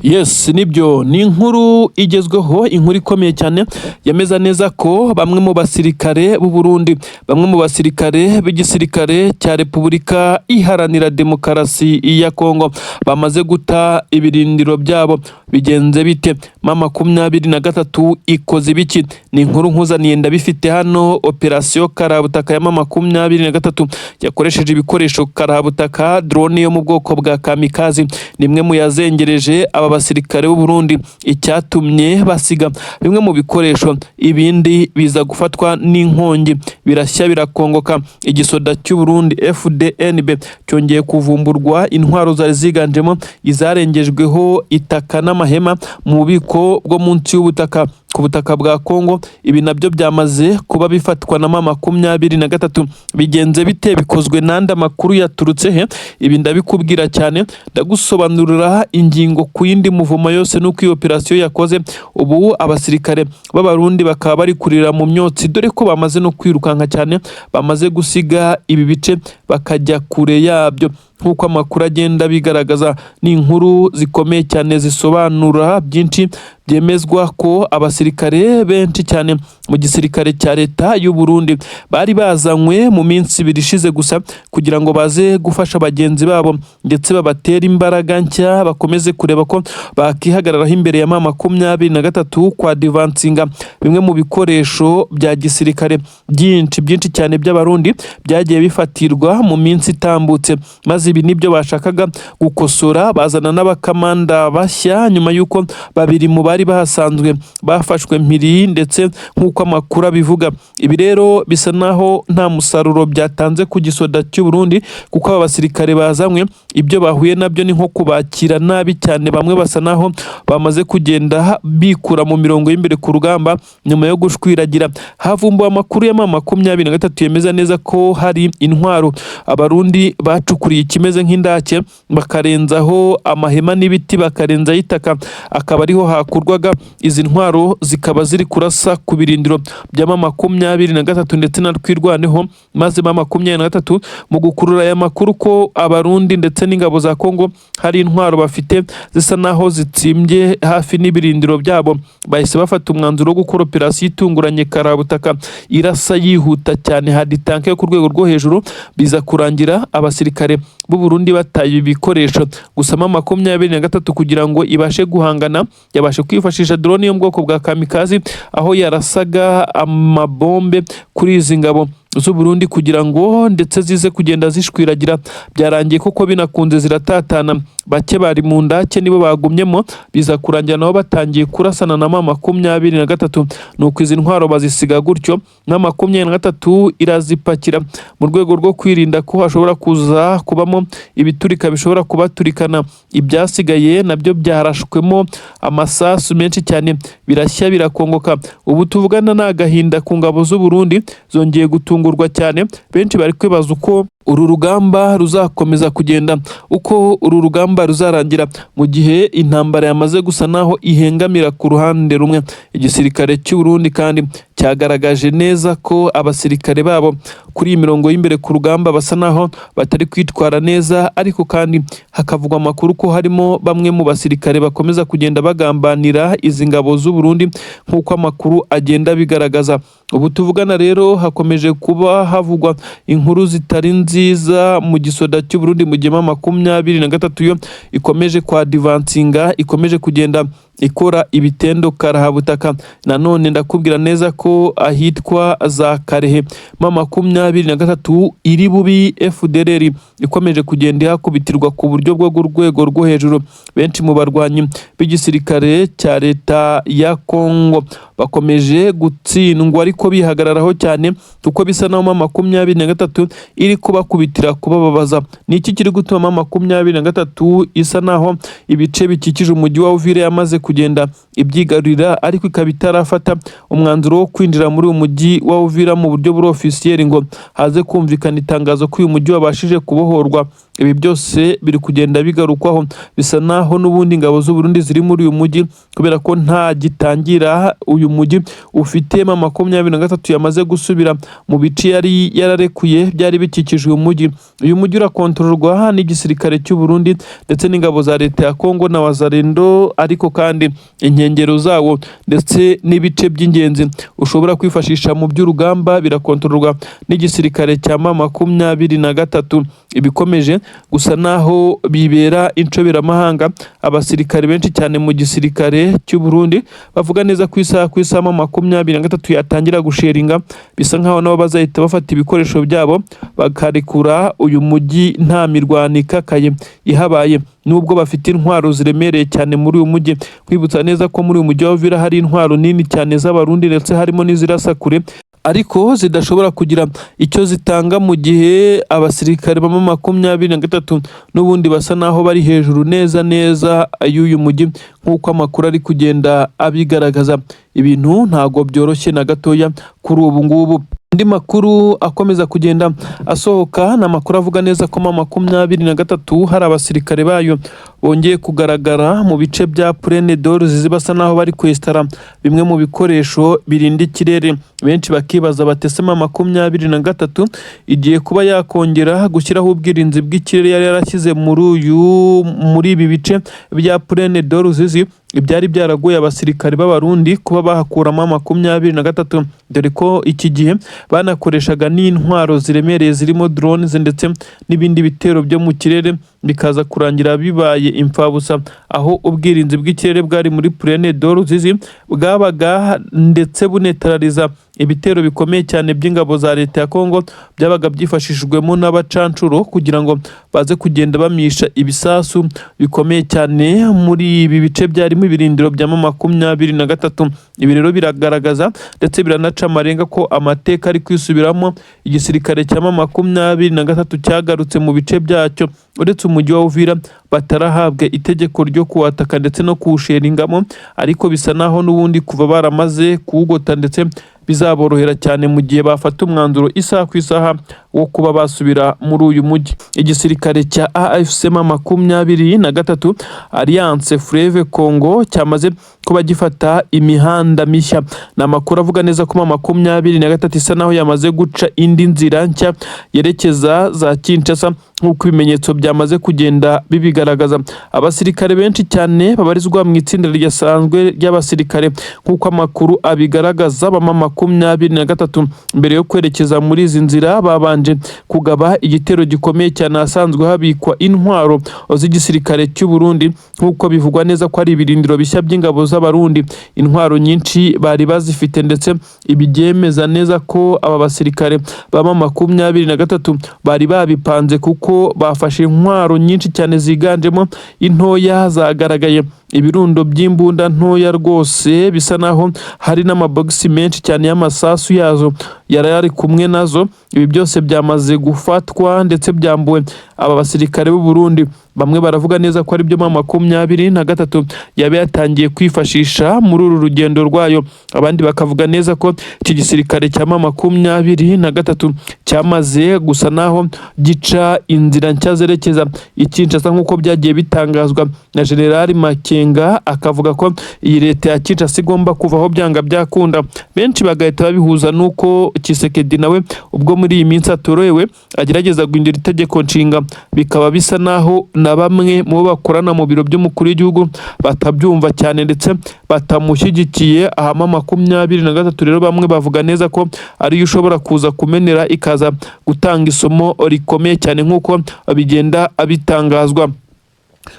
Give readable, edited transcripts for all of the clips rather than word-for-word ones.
Yes, nibyo ni inkuru igezweho, inkuru ikomeye cyane yemeza neza ko bamwe mu basirikare b'u Burundi, bamwe mu basirikare b'igisirikare cya Repubulika Iharanira Demokarasi ya Congo bamaze guta ibirindiro byabo. Bigenze bite? MA23 ikoze ibiki? Ni inkuru nkuzaniye ndabifite hano. Operation Karabutaka ya MA23 yakoresheje ibikoresho karabutaka, drone yo mu bwoko bwa kamikazi, nimwe mu yazengereje aba basirikare b'u Burundi, icyatumye basiga bimwe mu bikoresho, ibindi biza gufatwa n'inkongi, birashya birakongoka. Igisoda cy'u Burundi FDNB cyongeye kuvumburwa intwaro zari ziganjemo izarengejweho itaka n'amahema mu bubiko bwo munsi y'ubutaka ku butaka bwa Congo. Ibi nabyo byamaze kuba bifatwa na MA23. Bigenze bite? Bikozwe nande? Amakuru yaturutse he? Ibi ndabikubwira cyane, ndagusobanurira ingingo ku yindi muvumo yose nuko iyo operation yakoze. Ubu abasirikare b'Abarundi bakaba bari kurira mu myotsi, dore ko bamaze no kwirukanka cyane, bamaze gusiga ibi bice bakajya kure yabyo. Nkuko amakuru agenda bigaragaza, ni inkuru zikomeye cyane zisobanura byinshi, byemezwa ko abasirikare benshi cyane mu gisirikare cya leta y'u Burundi bari bazanywe mu minsi ibiri ishize gusa kugira ngo baze gufasha bagenzi babo ndetse babatera imbaraga nshya, bakomeze kureba ko bakihagararaho imbere ya MA23 kwa advancinga bimwe mu bikoresho bya gisirikare byinshi cyane by'Abarundi byagiye bifatirwa mu minsi itambutse. Maze ibi nibyo bashakaga gukosora, bazana n'abakamanda bashya nyuma y'uko babiri mu bari bahasanzwe bafashwe mpiri, ndetse nk'uko amakuru abivuga. Ibi rero bisa naho nta musaruro byatanze ku gisoda cy'u Burundi, kuko aba basirikare bazanywe ibyo bahuye nabyo ni nko kubakira nabi cyane. Bamwe basa naho bamaze kugenda bikura mu mirongo y'imbere ku rugamba nyuma yo gushwiragira. Havumbuwe amakuru ya MA23 yemeza neza ko hari intwaro Abarundi bacukuriye ikimeze nk'indake, bakarenzaho amahema n'ibiti, bakarenzaho itaka, akaba ariho hakurwaga izi ntwaro, zikaba ziri kurasa ku birindiro bya MA23 ndetse na twirwaneho. Maze MA23 mu gukurura aya makuru ko Abarundi ndetse n'ingabo za Congo hari intwaro bafite zisa naho zitsimbye hafi n'ibirindiro byabo, bahise bafata umwanzuro wo gukora operation itunguranye karabutaka Irasa yihuta cyane, hadi tanke yo ku rwego rwo hejuru. Biza kurangira abasirikare b'u Burundi bataye ibikoresho. Gusa MA23 kugira ngo ibashe guhangana yabashe kwifashisha drone yo mu bwoko bwa kamikazi, aho yarasaga amabombe kuri izi ngabo z'u Burundi kugira ngo ndetse zize kugenda zishwiragira. Byarangiye koko binakunze ziratatana, bake bari mu ndake nibo bagumyemo, biza kurangira nabo batangiye kurasana na MA23. Nuko izi ntwaro bazisiga gutyo. MA23 irazipakira mu rwego rwo kwirinda ko hashobora kuza kubamo ibiturika bishobora kubaturikana. Ibyasigaye nabyo byarashwemo amasasu menshi cyane, birashya birakongoka. Ubu tuvugana n'agahinda ku ngabo z'u Burundi zongeye gutungurwa cyane. Benshi bari kwibaza uko uru rugamba ruzakomeza kugenda, uko uru rugamba ruzarangira, mu gihe intambara yamaze gusa naho ihengamira ku ruhande rumwe. Igisirikare cy'u Burundi kandi cyagaragaje neza ko abasirikare babo kuri iyi mirongo y'imbere ku rugamba basa naho batari kwitwara neza, ariko kandi hakavugwa amakuru ko harimo bamwe mu basirikare bakomeza kugenda bagambanira izi ngabo z'u Burundi nk'uko amakuru agenda bigaragaza. Ubu tuvugana rero hakomeje kuba havugwa inkuru zitari nziza mu gisoda cy'u Burundi, mu gihe MA23 yo ikomeje kwa advancinga, ikomeje kugenda ikora ibitendo karahabutaka. Nanone ndakubwira neza ko ahitwa za Karehe MA23 iri bubi FDLR ikomeje kugenda hakubitirwa ku buryo bwo rwego rwo hejuru. Benshi mu barwanyi b'igisirikare cya leta ya Congo bakomeje gutsindwa, ariko bihagararaho cyane, kuko bisa naho MA23 iri kubakubitira kubababaza. Ni iki kiri gutuma MA23 isa naho ibice bikikije umujyi wa Uvira yamaze kugenda ibyigarurira ariko ikaba itarafata umwanzuro wo kwinjira muri uyu mujyi wa Uvira mu buryo buri officiel ngo haze kumvikana itangazo ko uyu mujyi wabashije kubohorwa. Ibi byose biri kugenda bigarukwaho, bisa naho n'ubundi ingabo z'u Burundi ziri muri uyu mujyi kubera ko nta gitangira uyu mujyi ufite MA23 yamaze gusubira mu bice yari yararekuye byari bikikije uyu mujyi. Uyu mujyi urakontororwa n'igisirikare cy'u Burundi ndetse n'ingabo za leta ya Congo na wazarendo, ariko kandi inkengero zawo ndetse n'ibice by'ingenzi ushobora kwifashisha mu by'urugamba birakontororwa n'igisirikare cya MA23. Ibikomeje gusa naho bibera incoberamahanga, abasirikare benshi cyane mu gisirikare cy'u Burundi bavuga neza ku isaha MA23 yatangira gusheringa, bisa nkaho nabo bazahita bafata ibikoresho byabo bakarekura uyu mujyi nta mirwano ikakaye ihabaye, nubwo bafite intwaro ziremereye cyane muri uyu mujyi. Kwibutsa neza ko muri uyu mujyi wa Uvira hari intwaro nini cyane z'Abarundi ndetse harimo n'izirasa kure, ariko zidashobora kugira icyo zitanga mu gihe abasirikare ba MA23 n'ubundi basa naho bari hejuru neza y'uyu mujyi nk'uko amakuru ari kugenda abigaragaza. Ibintu ntago byoroshye na gatoya kuri ubu ngubu. Andi makuru akomeza kugenda asohoka na makuru avuga neza ko MA23 hari abasirikare bayo bongeye kugaragara mu bice bya Plaine d'Or zibasa naho bari kwestara bimwe mu bikoresho birinda ikirere. Benshi bakibaza batese MA23 igiye kuba yakongera gushyiraho ubwirinzi bw'ikirere yari yarashyize muri ibi bice bya Plaine d'Or zizi ibyari byaragoye abasirikare b'Abarundi kuba bahakuramo MA23, dore ko iki gihe banakoreshaga n'intwaro ziremereye zirimo drones ndetse n'ibindi bitero byo mu kirere, bikaza kurangira bibaye imfabusa, aho ubwirinzi bw'ikirere bwari muri Plaine d'Or zizi bwabaga ndetse bunetarariza ibitero bikomeye cyane by'ingabo za leta ya Congo byabaga byifashishijwemo n'abacancuro kugira ngo baze kugenda bamisha ibisasu bikomeye cyane muri ibi bice byarimo ibirindiro bya MA23. Ibi rero biragaragaza ndetse biranaca amarenga ko amateka ari kwisubiramo. Igisirikare cya MA23 cyagarutse mu bice byacyo uretse umujyi wa Uvira batarahabwa itegeko ryo kuwataka ndetse no kuwusheringamo, ariko bisa naho n'ubundi kuva baramaze kuwugota ndetse bizaborohera cyane mu gihe bafata umwanzuro isaha ku isaha wo kuba basubira muri uyu mujyi. Igisirikare cya AFC MA23 Alliance Fleuve Congo cyamaze kuba gifata imihanda mishya. Na makuru avuga neza ko MA23 isa naho yamaze guca indi nzira nshya yerekeza za Kinshasa nk'uko ibimenyetso byamaze kugenda bibigaragaza. Abasirikare benshi cyane babarizwa mu itsinda ryasanzwe ry'abasirikare nk'uko amakuru abigaragaza ba MA23 mbere yo kwerekeza muri izi nzira babanje kugaba igitero gikomeye cyane asanzwe habikwa intwaro z'igisirikare cy'u Burundi nk'uko bivugwa neza ko ari ibirindiro bishya by'ingabo z'Abarundi. Intwaro nyinshi bari bazifite ndetse ibigemeza neza ko aba basirikare ba MA23 bari babipanze kuko bafashe intwaro nyinshi cyane ziganjemo intoya zagaragaye ibirundo by'imbunda ntoya rwose, bisa naho hari n'amabogisi menshi cyane y'amasasu yazo yari kumwe nazo. Ibi byose byamaze gufatwa ndetse byambuwe aba basirikare b'u Burundi. Bamwe baravuga neza ko ari byo MA23 yabe yatangiye kwifashisha muri uru rugendo rwayo, abandi bakavuga neza ko iki gisirikare cya MA23 cyamaze gusa naho gica inzira nshya zerekeza i Kinshasa nk'uko byagiye bitangazwa na General Makenga, akavuga ko iyi leta ya Kinshasa igomba kuvaho byanga byakunda. Benshi bagahita babihuza nuko Kisekedi nawe ubwo muri iyi minsi atorohewe agerageza guhindura itegeko nshinga, bikaba bisa naho na bamwe mu bakorana mu biro by'umukuru w'igihugu batabyumva cyane ndetse batamushyigikiye. Aha MA23 rero bamwe bavuga neza ko ariyo ushobora kuza kumenera ikaza gutanga isomo rikomeye cyane nk'uko bigenda abitangazwa.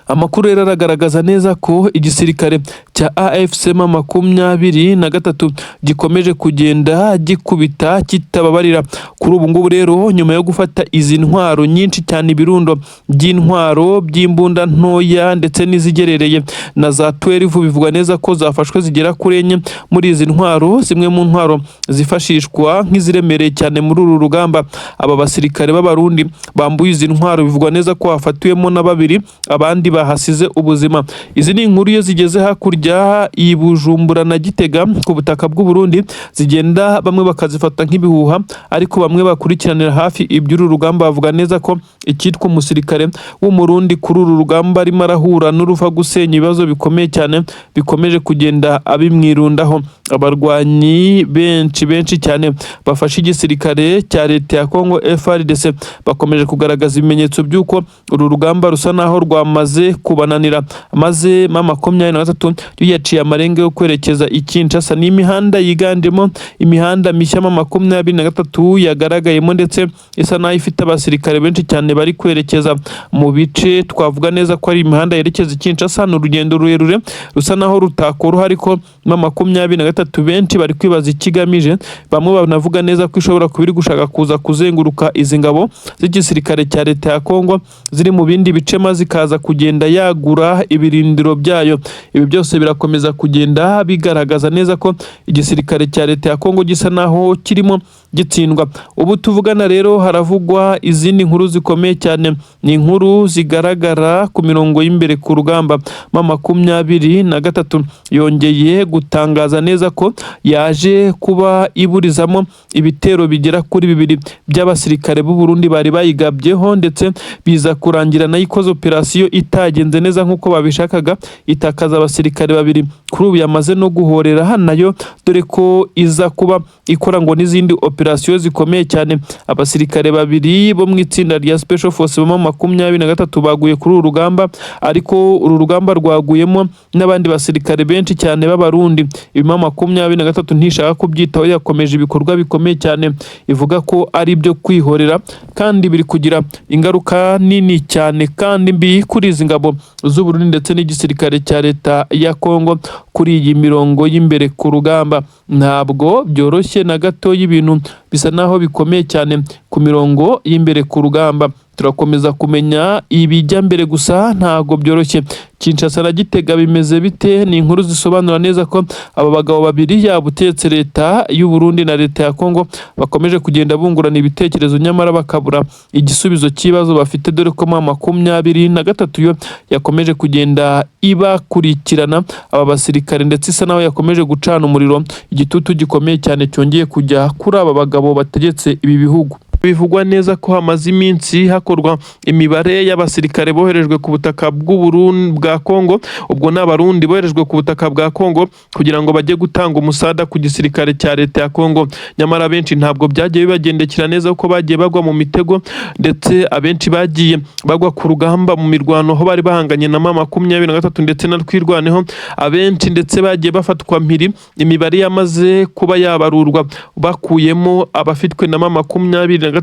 Amakuru rero aragaragaza neza ko igisirikare cya AFC MA23 gikomeje kugenda gikubita kitababarira kuri ubu ngubu. Rero nyuma yo gufata izi ntwaro nyinshi cyane, ibirundo by'intwaro by'imbunda ntoya ndetse n'izigerereye na za 12 bivugwa neza ko zafashwe zigera kuri enye muri izi ntwaro, zimwe mu ntwaro zifashishwa nk'iziremereye cyane muri uru rugamba. Aba basirikare b'Abarundi bambuye izi ntwaro bivugwa neza ko hafatiwemo na babiri, abandi abandi bahasize ubuzima. Izi ni inkuru iyo zigeze hakurya i Bujumbura na Gitega ku butaka bw'u Burundi zigenda bamwe bakazifata nk'ibihuha, ariko bamwe bakurikiranira hafi iby'uru rugamba bavuga neza ko icyitwa umusirikare w'umurundi kuri uru rugamba arimo arahura n'uruva gusenya ibibazo bikomeye cyane bikomeje kugenda abimwirundaho. Abarwanyi benshi cyane bafashe igisirikare cya leta ya Congo FARDC bakomeje kugaragaza ibimenyetso by'uko uru rugamba rusa naho rwamaze kubananira, maze MA23 yaciye amarenge yo kwerekeza i Kinshasa. Ni imihanda yiganjemo imihanda mishya MA23 yagaragayemo, ndetse isa naho ifite abasirikare benshi cyane bari kwerekeza mu bice twavuga neza ko ari imihanda yerekeza i Kinshasa. Ni urugendo rurerure rusa naho rutakoroha, ariko MA23 benshi bari kwibaza ikigamije. Bamwe banavuga neza ko ishobora kubiri gushaka kuza kuzenguruka izi ngabo z'igisirikare cya leta ya Congo ziri mu bindi bice maze ikaza kugenda yagura ibirindiro byayo. Ibi byose birakomeza kugenda bigaragaza neza ko igisirikare cya leta ya Congo gisa naho kirimo gitsindwa. Ubu tuvugana rero haravugwa izindi nkuru zikomeye cyane, ni inkuru zigaragara ku mirongo y'imbere ku rugamba. MA23 yongeye gutangaza neza ko yaje kuba iburizamo ibitero bigera kuri 2 by'abasirikare b'u Burundi bari bayigabyeho, ndetse biza kurangira nayo ikoze operasiyo itagenze neza nk'uko babishakaga, itakaza abasirikare 2 kuri ubu yamaze no guhorera nayo, dore ko iza kuba ikora ngo n'izindi operasiyo zikomeye cyane. Abasirikare 2 bo mu itsinda rya Special Force MA23 baguye kuri uru rugamba, ariko uru rugamba rwaguyemo n'abandi basirikare benshi cyane b'Abarundi. MA23 ntishaka kubyitaho, yakomeje ibikorwa bikomeye cyane, ivuga ko ari byo kwihorera kandi biri kugira ingaruka nini cyane kandi mbi kuri izi ngabo z'u Burundi ndetse n'igisirikare cya leta ya Congo kuri iyi mirongo y'imbere ku rugamba. Ntabwo byoroshye na gato, y'ibintu bisa naho bikomeye cyane ku mirongo y'imbere ku rugamba. Turakomeza kumenya ibijya mbere, gusa ntago byoroshye. Kinshasa na Gitega bimeze bite? Ni inkuru zisobanura neza ko aba bagabo 2 yabutetse leta y'u Burundi na leta ya Congo bakomeje kugenda bungurana ibitekerezo, nyamara bakabura igisubizo cy'ibibazo bafite, dore ko MA23 yo yakomeje kugenda ibakurikirana aba basirikare, ndetse isa naho yakomeje gucana umuriro, igitutu gikomeye cyane cyongeye kujya kuri aba bagabo bategetse ibi bihugu. Bivugwa neza ko hamaze iminsi hakorwa imibare y'abasirikare boherejwe ku butaka bw'u Burundi bwa Congo, ubwo n'Abarundi boherejwe ku butaka bwa Congo kugira ngo bajye gutanga umusada ku gisirikare cya leta ya Congo. Nyamara benshi ntabwo byagiye bibagendekera neza, uko bagiye bagwa mu mitego, ndetse abenshi bagiye bagwa ku rugamba mu mirwano aho bari bahanganye na MA23 ndetse na Twirwaneho. Abenshi ndetse bagiye bafatwa mpiri, imibare yamaze kuba yabarurwa bakuyemo abafitwe na MA23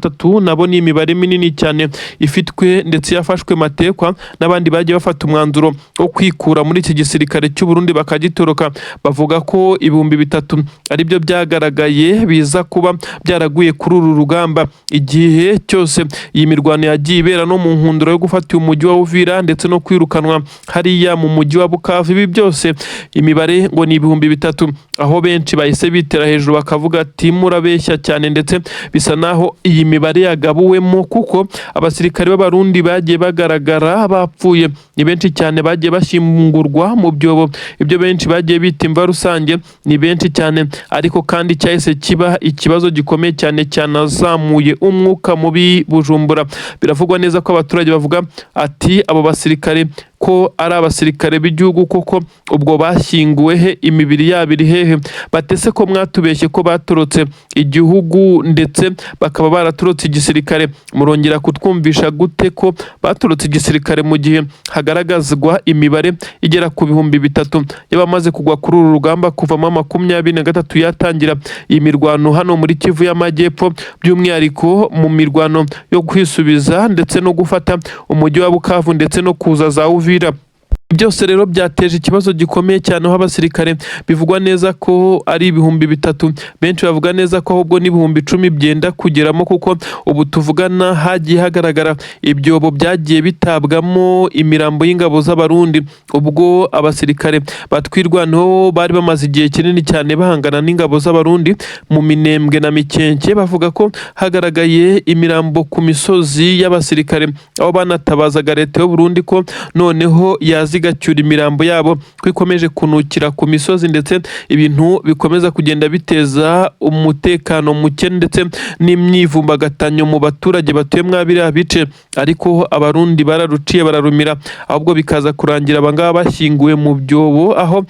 nabo ni imibare minini cyane ifitwe ndetse yafashwe matekwa, n'abandi bagiye bafata umwanzuro wo kwikura muri iki gisirikare cy'u Burundi bakagitoroka. Bavuga ko 3,000 ari byo byagaragaye biza kuba byaraguye kuri uru rugamba. Igihe cyose iyi mirwano yagiye ibera no mu nkunduro yo gufata umujyi wa Uvira ndetse no kwirukanwa hariya mu mujyi wa Bukavu, ibi byose imibare ngo ni 3,000, aho benshi bahise bitera hejuru bakavuga ati murabeshya cyane, ndetse bisa naho iyi mibare yagabuwemo, kuko abasirikare b'Abarundi bagiye bagaragara bapfuye ni benshi cyane, bagiye bashyingurwa mu byobo, ibyo benshi bagiye bita imva rusange ni benshi cyane. Ariko kandi cyahise kiba ikibazo gikomeye cyane cyanazamuye umwuka mubi Bujumbura. Biravugwa neza ko abaturage bavuga ati abo basirikare ko ari abasirikare b'igihugu koko, ubwo bashyinguwe he? Imibiri yabo iri hehe? Batese ko mwatubeshye ko batorotse igihugu ndetse bakaba baratorotse igisirikare, murongera kutwumvisha gute ko batorotse igisirikare mu gihe hagaragazwa imibare igera ku 3,000 y'abamaze kugwa kuri uru rugamba kuva MA23 yatangira iyi mirwano hano muri Kivu y'Amajyepfo, by'umwihariko mu mirwano yo kwisubiza ndetse no gufata umujyi wa Bukavu ndetse no kuza za Uvira. byose rero byateje ikibazo gikomeye cyane aho abasirikare bivugwa neza ko ari ibihumbi 3, benshi bavuga neza ko ahubwo n'ibihumbi 10 byenda kugeramo, kuko ubu tuvugana hagiye hagaragara ibyobo byagiye bitabwamo imirambo y'ingabo z'abarundi, ubwo abasirikare batwirwanaho bari bamaze igihe kinini cyane bahangana n'ingabo z'abarundi mu minembwe na mikenke. Bavuga ko hagaragaye imirambo ku misozi y'abasirikare, aho banatabazaga leta y'u Burundi ko noneho yazigacyura imirambo yabo ko ikomeje kunukira ku misozi, ndetse ibintu bikomeza kugenda biteza umutekano muke ndetse n'imyivumbagatanyo mu baturage batuye mwabiriya bice. Ariko abarundi bararuciye bararumira, ahubwo bikaza kurangira abangaba bashyinguwe mu byobo, aho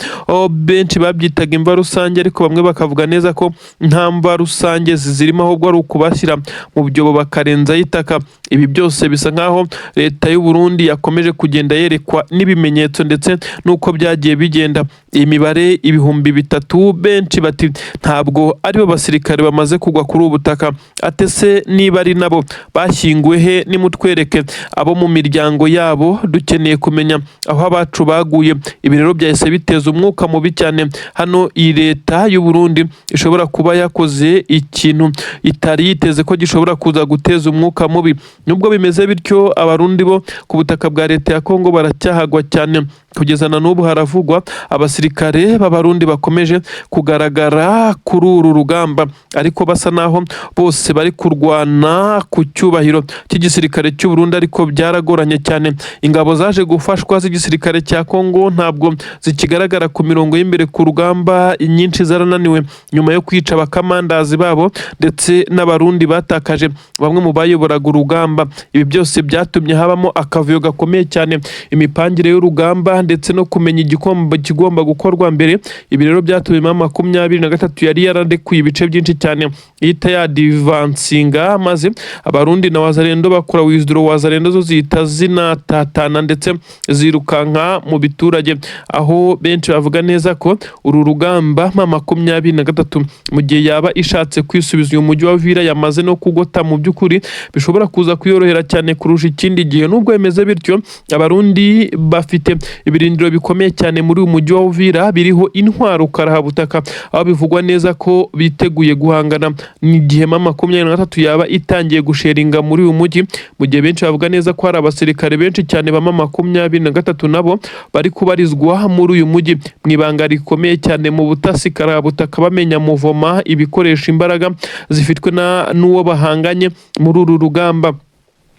benshi babyitaga imva rusange, ariko bamwe bakavuga neza ko nta mva rusange zirimo, ahubwo ari ukubashyira mu byobo bakarenzaho itaka. Ibi byose bisa nkaho leta y'u Burundi yakomeje kugenda yerekwa n'ibimenyetso ndetse nuko byagiye bigenda. Iyi mibare ibihumbi 3, benshi bati ntabwo aribo basirikare bamaze kugwa kuri ubu butaka. Atese niba ari nabo bashyinguwe he? Nimutwereke abo mu miryango yabo, dukeneye kumenya aho abacu baguye. Ibi rero byahise biteza umwuka mubi cyane. Hano iyi leta y'u Burundi ishobora kuba yakoze ikintu itari yiteze ko gishobora kuza guteza umwuka mubi. Nubwo bimeze bityo, abarundi bo ku butaka bwa leta ya Congo baracyahagwa cyane. Kugeza na n'ubu haravugwa abasirikare b'abarundi bakomeje kugaragara kuri uru rugamba, ariko basa naho bose bari kurwana ku cyubahiro cy'igisirikare cy'u Burundi, ariko byaragoranye cyane. Ingabo zaje gufashwa z'igisirikare cya Congo ntabwo zikigaragara ku mirongo y'imbere ku rugamba, inyinshi zarananiwe nyuma yo kwica abakamandazi babo, ndetse n'abarundi batakaje bamwe mu bayoboraga urugamba. Ibi byose byatumye habamo akavuyo gakomeye cyane, imipangire y'urugamba ndetse no kumenya igikomba kigomba gukorwa mbere. Ibi rero byatumye MA23 yari yarandekuye ibice byinshi cyane, ihita yadivansinga, maze abarundi na wazalendo bakora Ijoro, wazalendo zo zihita zinatatana ndetse zirukanka mu biturage, aho benshi bavuga neza ko uru rugamba MA23 mu gihe yaba ishatse kwisubiza uyu mujyi wa Uvira yamaze no kugota, mu by'ukuri bishobora kuza kuyorohera cyane kurusha ikindi gihe. Nubwo bimeze bityo, abarundi bafite ibirindiro bikomeye cyane muri uyu mujyi wa Uvira biriho intwaro karahabutaka, aho bivugwa neza ko biteguye guhangana n'igihe MA23 yaba itangiye gusheringa muri uyu mujyi, mu gihe benshi bavuga neza ko hari abasirikare benshi cyane ba MA23 nabo bari kubarizwa muri uyu mujyi mu ibanga rikomeye cyane mu butasi karahabutaka, bamenya muvoma ibikoresha imbaraga zifitwe n'uwo bahanganye muri uru rugamba.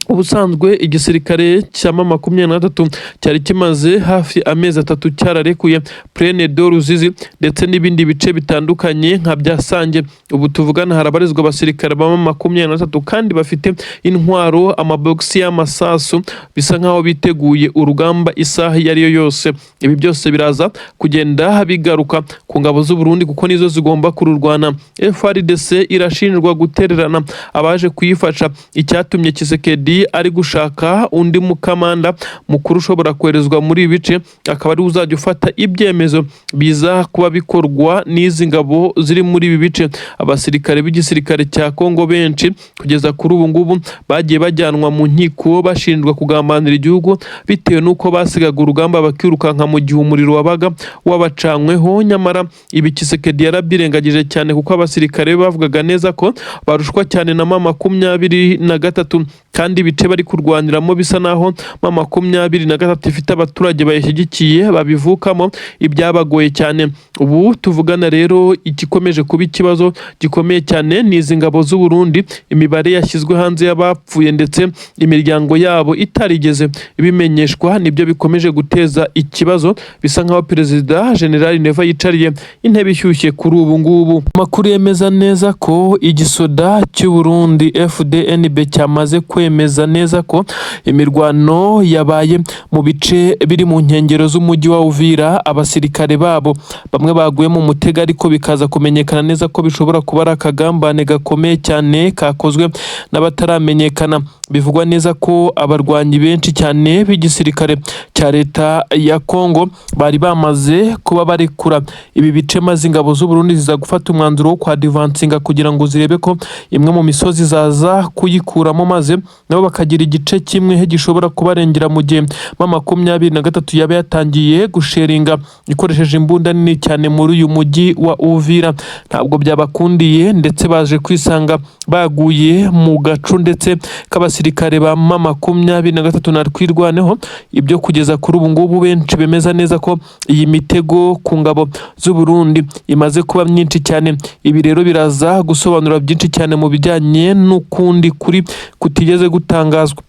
Ubusanzwe igisirikare cya MA23 cyari kimaze hafi amezi 3 cyararekuye Plaine de Ruzizi ndetse n'ibindi bice bitandukanye nka byasange. Ubu tuvugana harabarizwa abasirikare ba MA23 kandi bafite intwaro, amaboxi y'amasasu, bisa nkaho biteguye urugamba isaha yariyo yose. Ibi byose biraza kugenda bigaruka ku ngabo z'u Burundi kuko nizo zigomba kururwana. FARDC irashinjwa gutererana abaje kuyifasha, icyatumye Kisekedi ari gushaka undi mukamanda mukuru ushobora koherezwa muri ibice, akaba ari uzajya ufata ibyemezo biza kuba bikorwa n'izi ngabo ziri muri ibi bice. Abasirikare b'igisirikare cya Congo benshi kugeza kuri ubu ngubu bagiye bajyanwa mu nkiko bashinjwa kugambanira igihugu bitewe n'uko basigaga urugamba bakirukanka mu gihe umuriro wabaga wabacanyweho. Nyamara ibi Kisekedi yarabirengagije cyane kuko abasirikare bavugaga neza ko barushwa cyane na MA23 kandi ibice bari kurwaniramo bisa naho MA23 ifite abaturage bayishyigikiye babivukamo, ibyabagoye cyane. Ubu tuvugana rero igikomeje kuba ikibazo gikomeye cyane n'izi ngabo z'u Burundi. Imibare yashyizwe hanze y'abapfuye ndetse imiryango yabo itarigeze ibimenyeshwa, nibyo bikomeje guteza ikibazo. Bisa nkaho Perezida General Neva yicariye intebe ishyushye kuri ubu ngubu. Amakuru yemeza neza ko igisoda cy'u Burundi FDNB cyamaze kwemeza neza ko imirwano yabaye mu bice biri mu nkengero z'umujyi wa Uvira. Abasirikare babo bamwe baguye mu mutego, ariko bikaza kumenyekana neza ko bishobora kuba ari akagambane gakomeye cyane kakozwe n'abataramenyekana. Bivugwa neza ko abarwanyi benshi cyane b'igisirikare cya leta ya Congo bari bamaze kuba barekura ibi bice, maze ingabo z'u Burundi ziza gufata umwanzuro wo kwadivansinga kugira ngo zirebe ko imwe mu misozi zaza kuyikuramo, maze nabo nabo bakagira igice kimwe gishobora kubarengera mu gihe MA23 yaba yatangiye gusheringa ikoresheje imbunda nini cyane muri uyu mujyi wa Uvira. Ntabwo byabakundiye ndetse baje kwisanga baguye mu gacu ndetse k'abasirikare ba MA23 na twirwaneho. Ibyo kugeza kuri ubu ngubu benshi bemeza neza ko iyi mitego ku ngabo z'u Burundi imaze kuba myinshi cyane. Ibi rero biraza gusobanura byinshi cyane mu bijyanye n'ukundi kuri kutigeze gutangazwa.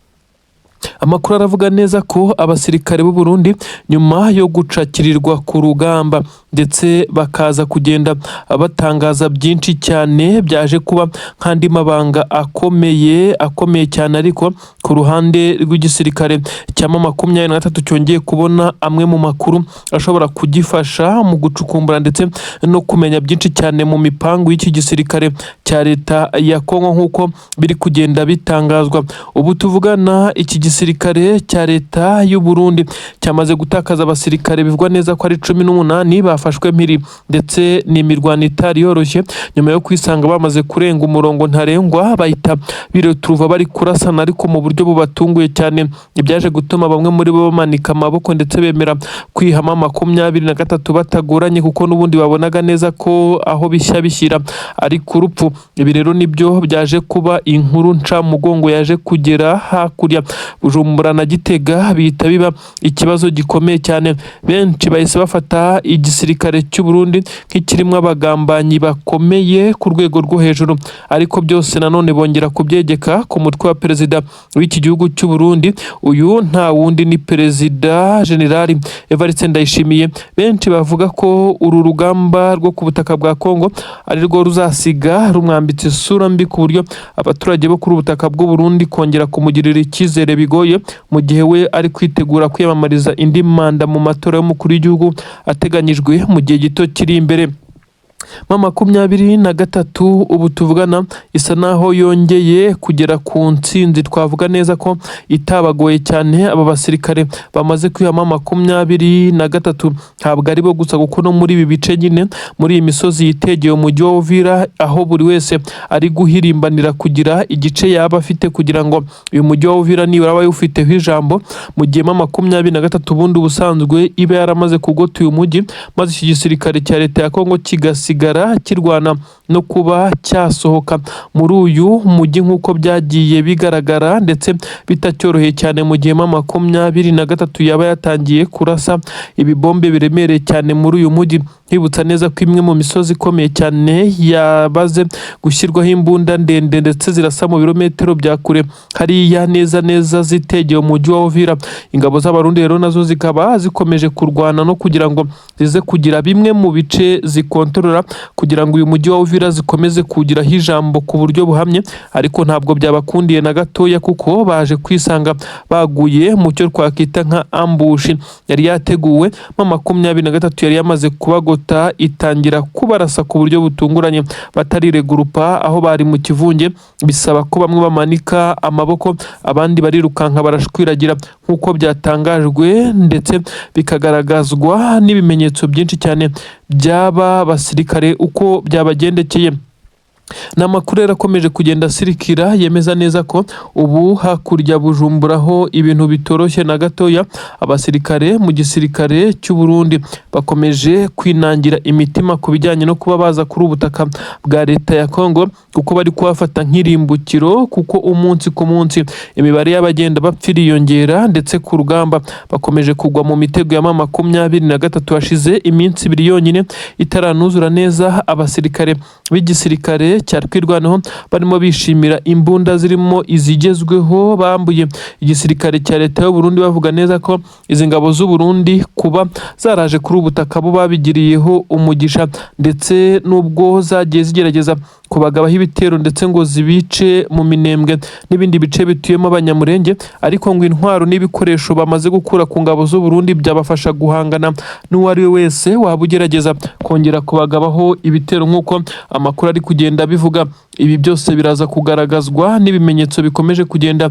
Amakuru aravuga neza ko abasirikare b'u Burundi nyuma yo gucakirirwa ku rugamba ndetse bakaza kugenda batangaza byinshi cyane byaje kuba nk'andi mabanga akomeye cyane, ariko ku ruhande rw'igisirikare cya MA23 cyongeye kubona amwe mu makuru ashobora kugifasha mu gucukumbura ndetse no kumenya byinshi cyane mu mipangu y'iki gisirikare cya leta ya Congo nk'uko biri kugenda bitangazwa. Ubu tuvugana iki gisirikare cya leta y'u Burundi cyamaze gutakaza abasirikare bivugwa neza ko ari 18 bafashwe mpiri, ndetse ni imirwano itari yoroshye nyuma yo kwisanga bamaze kurenga umurongo ntarengwa bahita biretruva bari kurasana ariko mu buryo bubatunguye cyane. Ibyaje gutuma bamwe muri bo bamanika amaboko ndetse bemera kwihama MA23 batagoranye kuko n'ubundi babonaga neza ko aho bishya bishyira ari ku rupfu. Ibi rero nibyo byaje kuba inkuru nca mugongo yaje kugera hakurya Bujumbura na Gitega bihita biba ikibazo gikomeye cyane. Benshi bahise bafata igisirikare cy'u Burundi nk'ikirimwe abagambanyi bakomeye ku rwego rwo hejuru, ariko byose nanone bongera kubyegeka ku mutwe wa perezida w'iki gihugu cy'u Burundi. Uyu nta wundi ni perezida General Evariste Ndayishimiye. Benshi bavuga ko uru rugamba rwo ku butaka bwa Congo ari rwo ruzasiga rumwambitse isura mbi ku buryo abaturage bo kuri ubutaka bw'u Burundi kongera kumugirira icyizere bigoye mu gihe we ari kwitegura kwiyamamariza indi manda mu matora y'umukuru w'igihugu ateganyijwe mu gihe gito kiri imbere. MA23 ubu tuvugana isa naho yongeye kugera ku ntsinzi. Twavuga neza ko itabagoye cyane. Aba basirikare bamaze kwihama MA23 ntabwo ari bo gusa kuko no muri ibi bice nyine muri iyi misozi yitegeye umujyi wa Uvira aho buri wese ari guhirimbanira kugira igice yaba afite kugira ngo uyu mujyi wa Uvira nibura abaye ufiteho ijambo, mu gihe MA23 ubundi ubusanzwe iba yaramaze kugota uyu mujyi maze iki gisirikare cya leta ya Congo kigasigara kirwana no kuba cyasohoka muri uyu mujyi nk'uko byagiye bigaragara ndetse bitacyoroheye cyane, mu gihe MA23 yaba yatangiye kurasa ibibombe biremereye cyane muri uyu mujyi. Hibutsa neza ko imwe mu misozi ikomeye cyane yabaze gushyirwaho imbunda ndende ndetse zirasa mu birometero bya kure hariya neza zitegeye umujyi wa Uvira. Ingabo z'Abarundi rero nazo zikaba zikomeje kurwana no kugira ngo zize kugira bimwe mu bice zikontorora kugira ngo uyu mujyi wa Uvira zikomeze kugiraho ijambo ku buryo buhamye, ariko ntabwo byabakundiye na gatoya kuko baje kwisanga baguye mu cyo twakita nka ambush yari yateguwe. MA23 yari yamaze kubagota itangira kubarasa ku buryo butunguranye batariregurupa aho bari mu kivunge, bisaba ko bamwe bamanika amaboko abandi barirukanka barashwiragira nk'uko byatangajwe ndetse bikagaragazwa n'ibimenyetso byinshi cyane byaba basirikare uko byabagendekeye. N'amakuru yarakomeje kugenda asirikira yemeza neza ko ubu hakurya Bujumbura ho ibintu bitoroshye na gatoya. Abasirikare mu gisirikare cy'u Burundi bakomeje kwinangira imitima ku bijyanye no kuba baza kuri ubutaka bwa leta ya Congo kuko bari kuhafata nk'irimbukiro, kuko umunsi ku munsi imibare y'abagenda bapfira yongera ndetse ku rugamba bakomeje kugwa mu mitego ya MA23 hashize iminsi 2 yonyine itaranuzura neza. Abasirikare b'igisirikare cya twirwaneho barimo bishimira imbunda zirimo izigezweho bambuye igisirikare cya leta y'u Burundi, bavuga neza ko izi ngabo z'u Burundi kuba zaraje kuri ubutaka bo babigiriyeho umugisha, ndetse nubwo zagiye zigerageza kubagabaho ibitero ndetse ngo zibice mu Minembwe n'ibindi bice bituyemo abanyamurenge, ariko ngo intwaro n'ibikoresho bamaze gukura ku ngabo z'u Burundi byabafasha guhangana n'uwari we wese waba ugerageza kongera kubagabaho ibitero nk'uko amakuru ari kugenda bivuga. ibi byose biraza kugaragazwa n'ibimenyetso bikomeje kugenda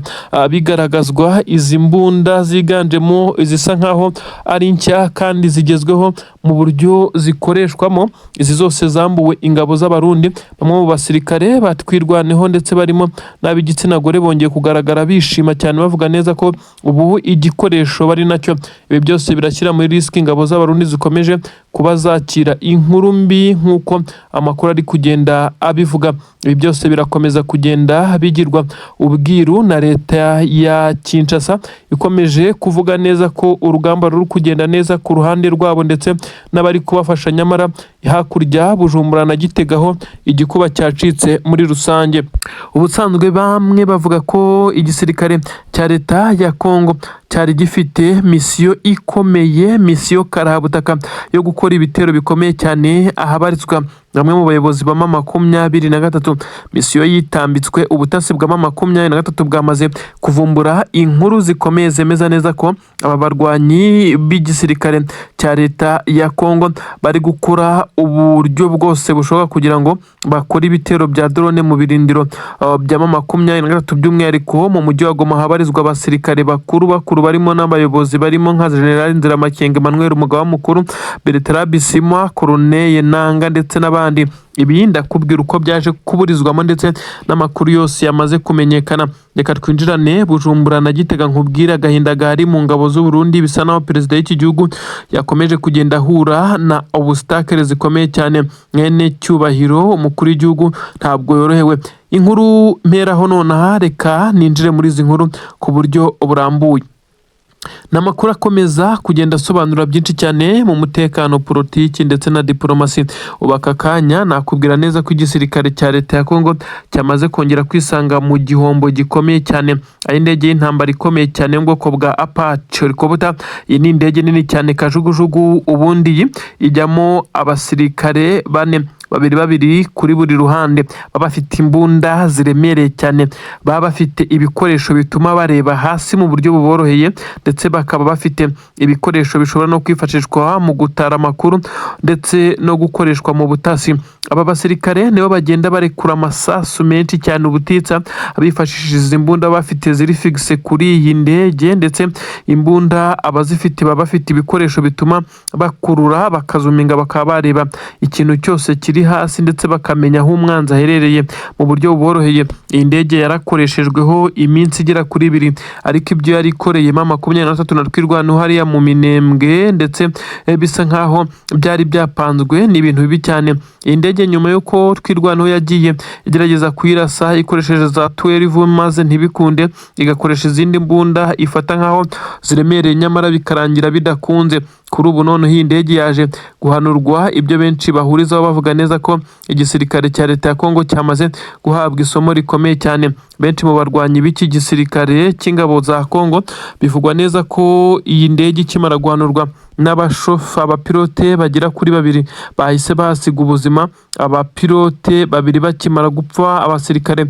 bigaragazwa. Izi mbunda ziganjemo izisa nkaho ari nshya kandi zigezweho mu buryo zikoreshwamo, izi zose zambuwe ingabo z'Abarundi. Bamwe mu basirikare batwirwaneho ndetse barimo n'ab'igitsina gore bongeye kugaragara bishima cyane bavuga neza ko ubu igikoresho bari nacyo. Ibi byose birashyira muri risk ingabo z'Abarundi zikomeje kuba zakira inkuru mbi nk'uko amakuru ari kugenda abivuga. Ibi byose birakomeza kugenda bigirwa ubwiru na leta ya Kinshasa, ikomeje kuvuga neza ko urugamba ruri kugenda neza ku ruhande rwabo ndetse n'abari kubafasha, nyamara hakurya Bujumbura na Gitegaho igikuba cyacitse muri rusange. Ubusanzwe bamwe bavuga ko igisirikare cya leta ya Congo cyari gifite misiyo ikomeye, misiyo karahabutaka yo gukora ibitero bikomeye cyane ahabarizwa bamwe mu bayobozi ba MA23. Misiyo yitambitswe ubutasi bwa MA23 bwamaze kuvumbura inkuru zikomeye zemeza neza ko aba barwanyi b'igisirikare cya leta ya Congo bari gukora uburyo bwose bushoboka kugira ngo bakore ibitero bya drone mu birindiro bya MA23, by'umwihariko mu mujyi wa Goma habarizwa abasirikare bakuru barimo n'abayobozi barimo nka General Nziramakenge Emmanuel, umugaba mukuru Bertrand Bisimwa, Colonel Nanga ndetse n'abandi. Ibi ndakubwira uko byaje kuburizwamo ndetse n'amakuru yose yamaze kumenyekana. Reka twinjirane Bujumbura na Gitega nkubwira agahinda gahari mu ngabo z'Uburundi. Bisa naho perezida w'iki gihugu yakomeje kugenda ahura na obstacle zikomeye cyane. Mwene cyubahiro umukuru w'igihugu ntabwo yorohewe. Inkuru mperaho nonaha, reka ninjire muri izi nkuru ku buryo burambuye. N'amakuru akomeza kugenda asobanura byinshi cyane mu mutekano, politiki ndetse na dipromacy. Ubaka kanya nakubwira neza ko igisirikare cya leta ya Congo cyamaze kongera kwisanga mu gihombo gikomeye cyane. Ari indege y'intambara ikomeye cyane mu bwoko bwa Apache helicopter. Iyi ni indege nini cyane kajugujugu, ubundi ijyamo abasirikare bane, babiri kuri buri ruhande. Baba bafite imbunda ziremereye cyane, baba bafite ibikoresho bituma bareba hasi mu buryo buboroheye, ndetse bakaba bafite ibikoresho bishobora no kwifashishwa mu gutara amakuru ndetse no gukoreshwa mu butasi. Aba basirikare nibo bagenda barekura amasasu menshi cyane ubutitsa, abifashishije izi mbunda bafite ziri fixe kuri iyi ndege, ndetse imbunda abazifite baba bafite ibikoresho bituma bakurura bakazuminga, bakaba bareba ikintu cyose kiri hasi ndetse bakamenya aho umwanzi aherereye mu buryo buboroheye. Iyi ndege yarakoreshejweho iminsi igera kuri 2, ariko ibyo yari ikoreyemo MA23 na twirwanaho hariya mu Minembwe ndetse bisa nkaho byari byapanzwe, ni ibintu bibi cyane. Iyi ndege nyuma yuko twirwanaho yagiye igerageza kuyirasa ikoresheje za 12 maze ntibikunde, igakoresha izindi mbunda ifata nkaho ziremereye, nyamara bikarangira bidakunze. Kuri ubu none iyi ndege yaje guhanurwa, ibyo benshi bahurizaho bavuga neza ko igisirikare cya leta ya Congo cyamaze guhabwa isomo rikomeye cyane. Benshi mu barwanyi b'iki gisirikare cy'ingabo za Congo bivugwa neza ko iyi ndege ikimara guhanurwa abapilote bagera kuri 2 bahise bahasiga ubuzima. Abapilote 2 bakimara gupfa, abasirikare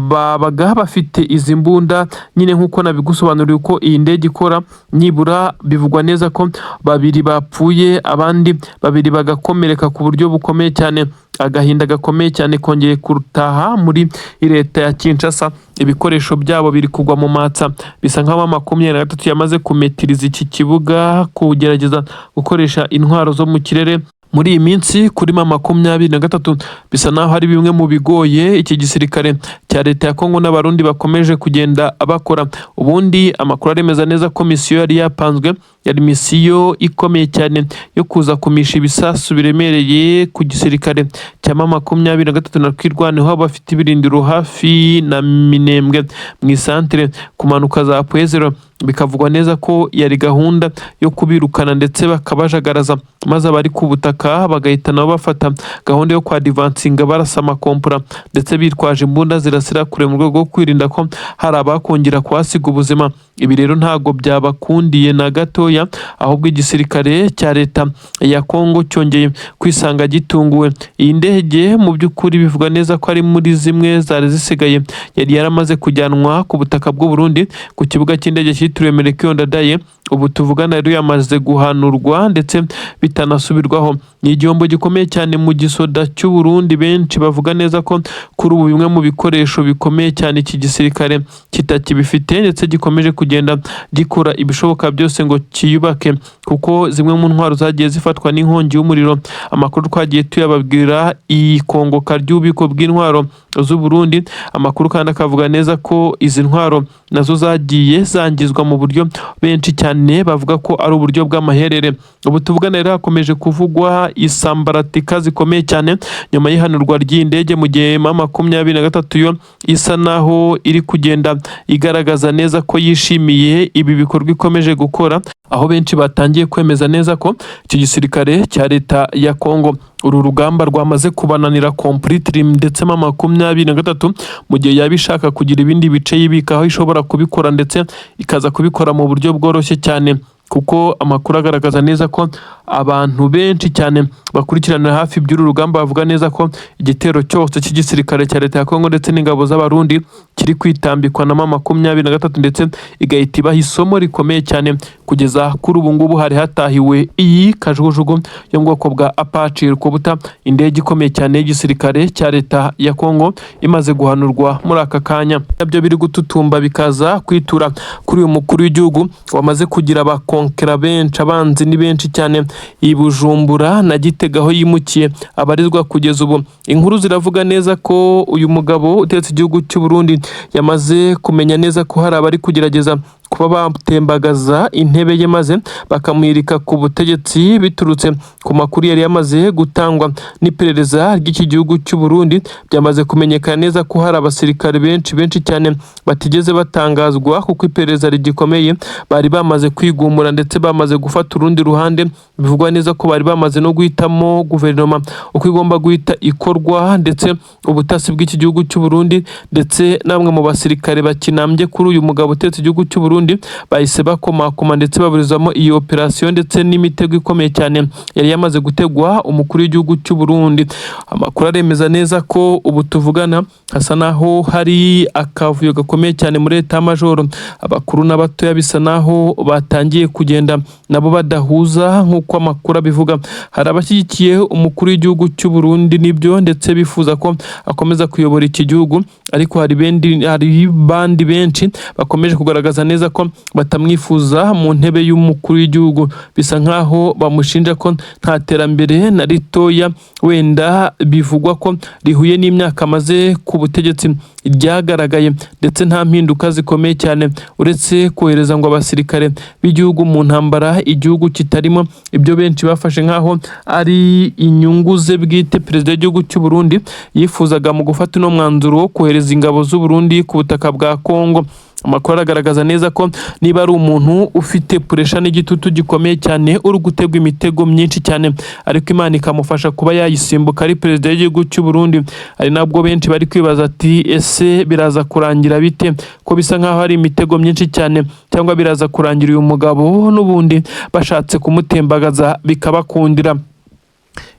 babaga bafite izi mbunda nyine nk'uko nabigusobanuriye uko iyi ndege ikora. Nibura bivugwa neza ko 2 bapfuye, abandi 2 bagakomereka ku buryo bukomeye cyane. Agahinda gakomeye cyane kongeye kurutaha muri leta ya Kinshasa. Ibikoresho byabo biri kugwa mu matsa. Bisa nk'aho MA23 yamaze kumetiriza iki kibuga, kugerageza gukoresha intwaro zo mu kirere. Muri iyi minsi kuri MA23 bisa naho hari bimwe mu bigoye iki gisirikare cya leta ya Congo n'Abarundi bakomeje kugenda bakora. Ubundi amakuru aremeza neza ko misiyo yari yapanzwe yari misiyo ikomeye cyane yo kuza kumisha ibisasu biremereye ku gisirikare cya MA23 na twirwanaho bafite ibirindiro hafi na Minembwe mu isantere kumanuka za Pwezero. Bikavugwa neza ko yari gahunda yo kubirukana ndetse bakabajagaraza, maze abari ku butaka bagahita nabo bafata gahunda yo kwadivansinga barasa amakompura ndetse bitwaje imbunda zirasira kure mu rwego rwo kwirinda ko hari abakongera kuhasiga ubuzima. Ibi rero ntago byabakundiye na gatoya, ahubwo igisirikare cya leta ya Congo cyongeye kwisanga gitunguwe. Iyi ndege mu by'ukuri bivuga neza ko ari muri zimwe zari zisigaye yari yaramaze kujyanwa ku butaka bw'u Burundi ku kibuga cy'indege byitiriwe Melchior Ndadaye ubu tuvugana rero yamaze guhanurwa ndetse bitanasubirwaho. Ni igihombo gikomeye cyane mu gisoda cy'u Burundi. Benshi bavuga neza ko kuri ubu bimwe mu bikoresho bikomeye cyane iki gisirikare kitakibifite ndetse gikomeje kugenda gikora ibishoboka byose ngo kiyubake, kuko zimwe mu ntwaro zagiye zifatwa n'inkongi y'umuriro. Amakuru twagiye tuyababwira ikongoka ry'ububiko bw'intwaro z'u Burundi. Amakuru kandi akavuga neza ko izi ntwaro nazo zagiye zangizwa mu buryo benshi cyane bavuga ko ari uburyo bw'amaherere. Ubu tuvugana rero hakomeje kuvugwa isambaratika zikomeye cyane nyuma y'ihanurwa ry'indege, mu gihe MA23 yo isa naho iri kugenda igaragaza neza ko yishimiye ibi bikorwa ikomeje gukora, aho benshi batangiye kwemeza neza ko iki gisirikare cya leta ya Congo uru rugamba rwamaze kubananira completely, ndetse MA23 mu gihe yabishaka kugira ibindi bice yibikaho ishobora kubikora ndetse ikaza kubikora mu buryo bworoshye cyane, kuko amakuru agaragaza neza ko abantu benshi cyane bakurikirana hafi by'uru rugamba bavuga neza ko igitero cyose cy'igisirikare cya leta ya Congo ndetse n'ingabo z'Abarundi kiri kwitambikwa na MA23 ndetse igahita ibaha isomo rikomeye cyane. Kugeza kuri ubu ngubu hari hatahiwe iyi kajugujugu yo mu bwoko bwa Apache Kubuta, indege ikomeye cyane y'igisirikare cya leta ya Congo imaze guhanurwa muri aka kanya. Nabyo biri gututumba bikaza kwitura kuri uyu mukuru w'igihugu wamaze kugira abakonkera benshi, abanzi ni benshi cyane i Bujumbura na Gitega aho yimukiye abarizwa kugeza ubu. Inkuru ziravuga neza ko uyu mugabo utetse igihugu cy'u Burundi yamaze kumenya neza ko hari abari kugerageza kuba batembagaza intebe ye maze bakamwirika ku butegetsi biturutse ku makuru yari yamaze gutangwa n'iperereza ry'iki gihugu cy'u Burundi. Byamaze kumenyekana neza ko hari abasirikare benshi cyane batigeze batangazwa, kuko iperereza rigikomeye bari bamaze kwigumura ndetse bamaze gufata urundi ruhande. Bivugwa neza ko bari bamaze no guhitamo guverinoma uko igomba guhita ikorwa, ndetse ubutasi bw'iki gihugu cy'u Burundi ndetse namwe mu basirikare bakinambye kuri uyu mugabo utetse igihugu cy'u Burundi bahise bakomakoma ndetse baburizamo iyi operation ndetse n'imitego ikomeye cyane yari yamaze gutegwa umukuru w'igihugu cy'u Burundi. Amakuru aremeza neza ko ubu tuvugana hasa naho hari akavuyo gakomeye cyane muri leta majoro. Abakuru n'abatoya bisa naho batangiye kugenda nabo badahuza nk'uko amakuru abivuga. Hari abashyigikiye umukuru w'igihugu cy'u Burundi nibyo ndetse bifuza ko akomeza kuyobora iki gihugu, ariko hari bandi benshi bakomeje kugaragaza neza ko batamwifuza mu ntebe y'umukuru w'igihugu. Bisa nkaho bamushinja ko nta terambere na ritoya wenda bivugwa ko rihuye n'imyaka amaze ku butegetsi ryagaragaye, ndetse nta mpinduka zikomeye cyane uretse kohereza ngo abasirikare b'igihugu mu ntambara igihugu kitarimo. Ibyo benshi bafashe nkaho ari inyungu ze bwite perezida w'igihugu cy'u Burundi yifuzaga mu gufata uno mwanzuro wo kohereza ingabo z'u Burundi ku butaka bwa Congo. Amakuru agaragaza neza ko niba ari umuntu ufite puresha n'igitutu gikomeye cyane uri gutegwa imitego myinshi cyane, ariko Imana ikamufasha kuba yayisimbuka ari perezida w'igihugu cy'u Burundi. Ari nabwo benshi bari kwibaza ati ese biraza kurangira bite, ko bisa nkaho hari imitego myinshi cyane, cyangwa biraza kurangira uyu mugabo n'ubundi bashatse kumutembagaza bikabakundira.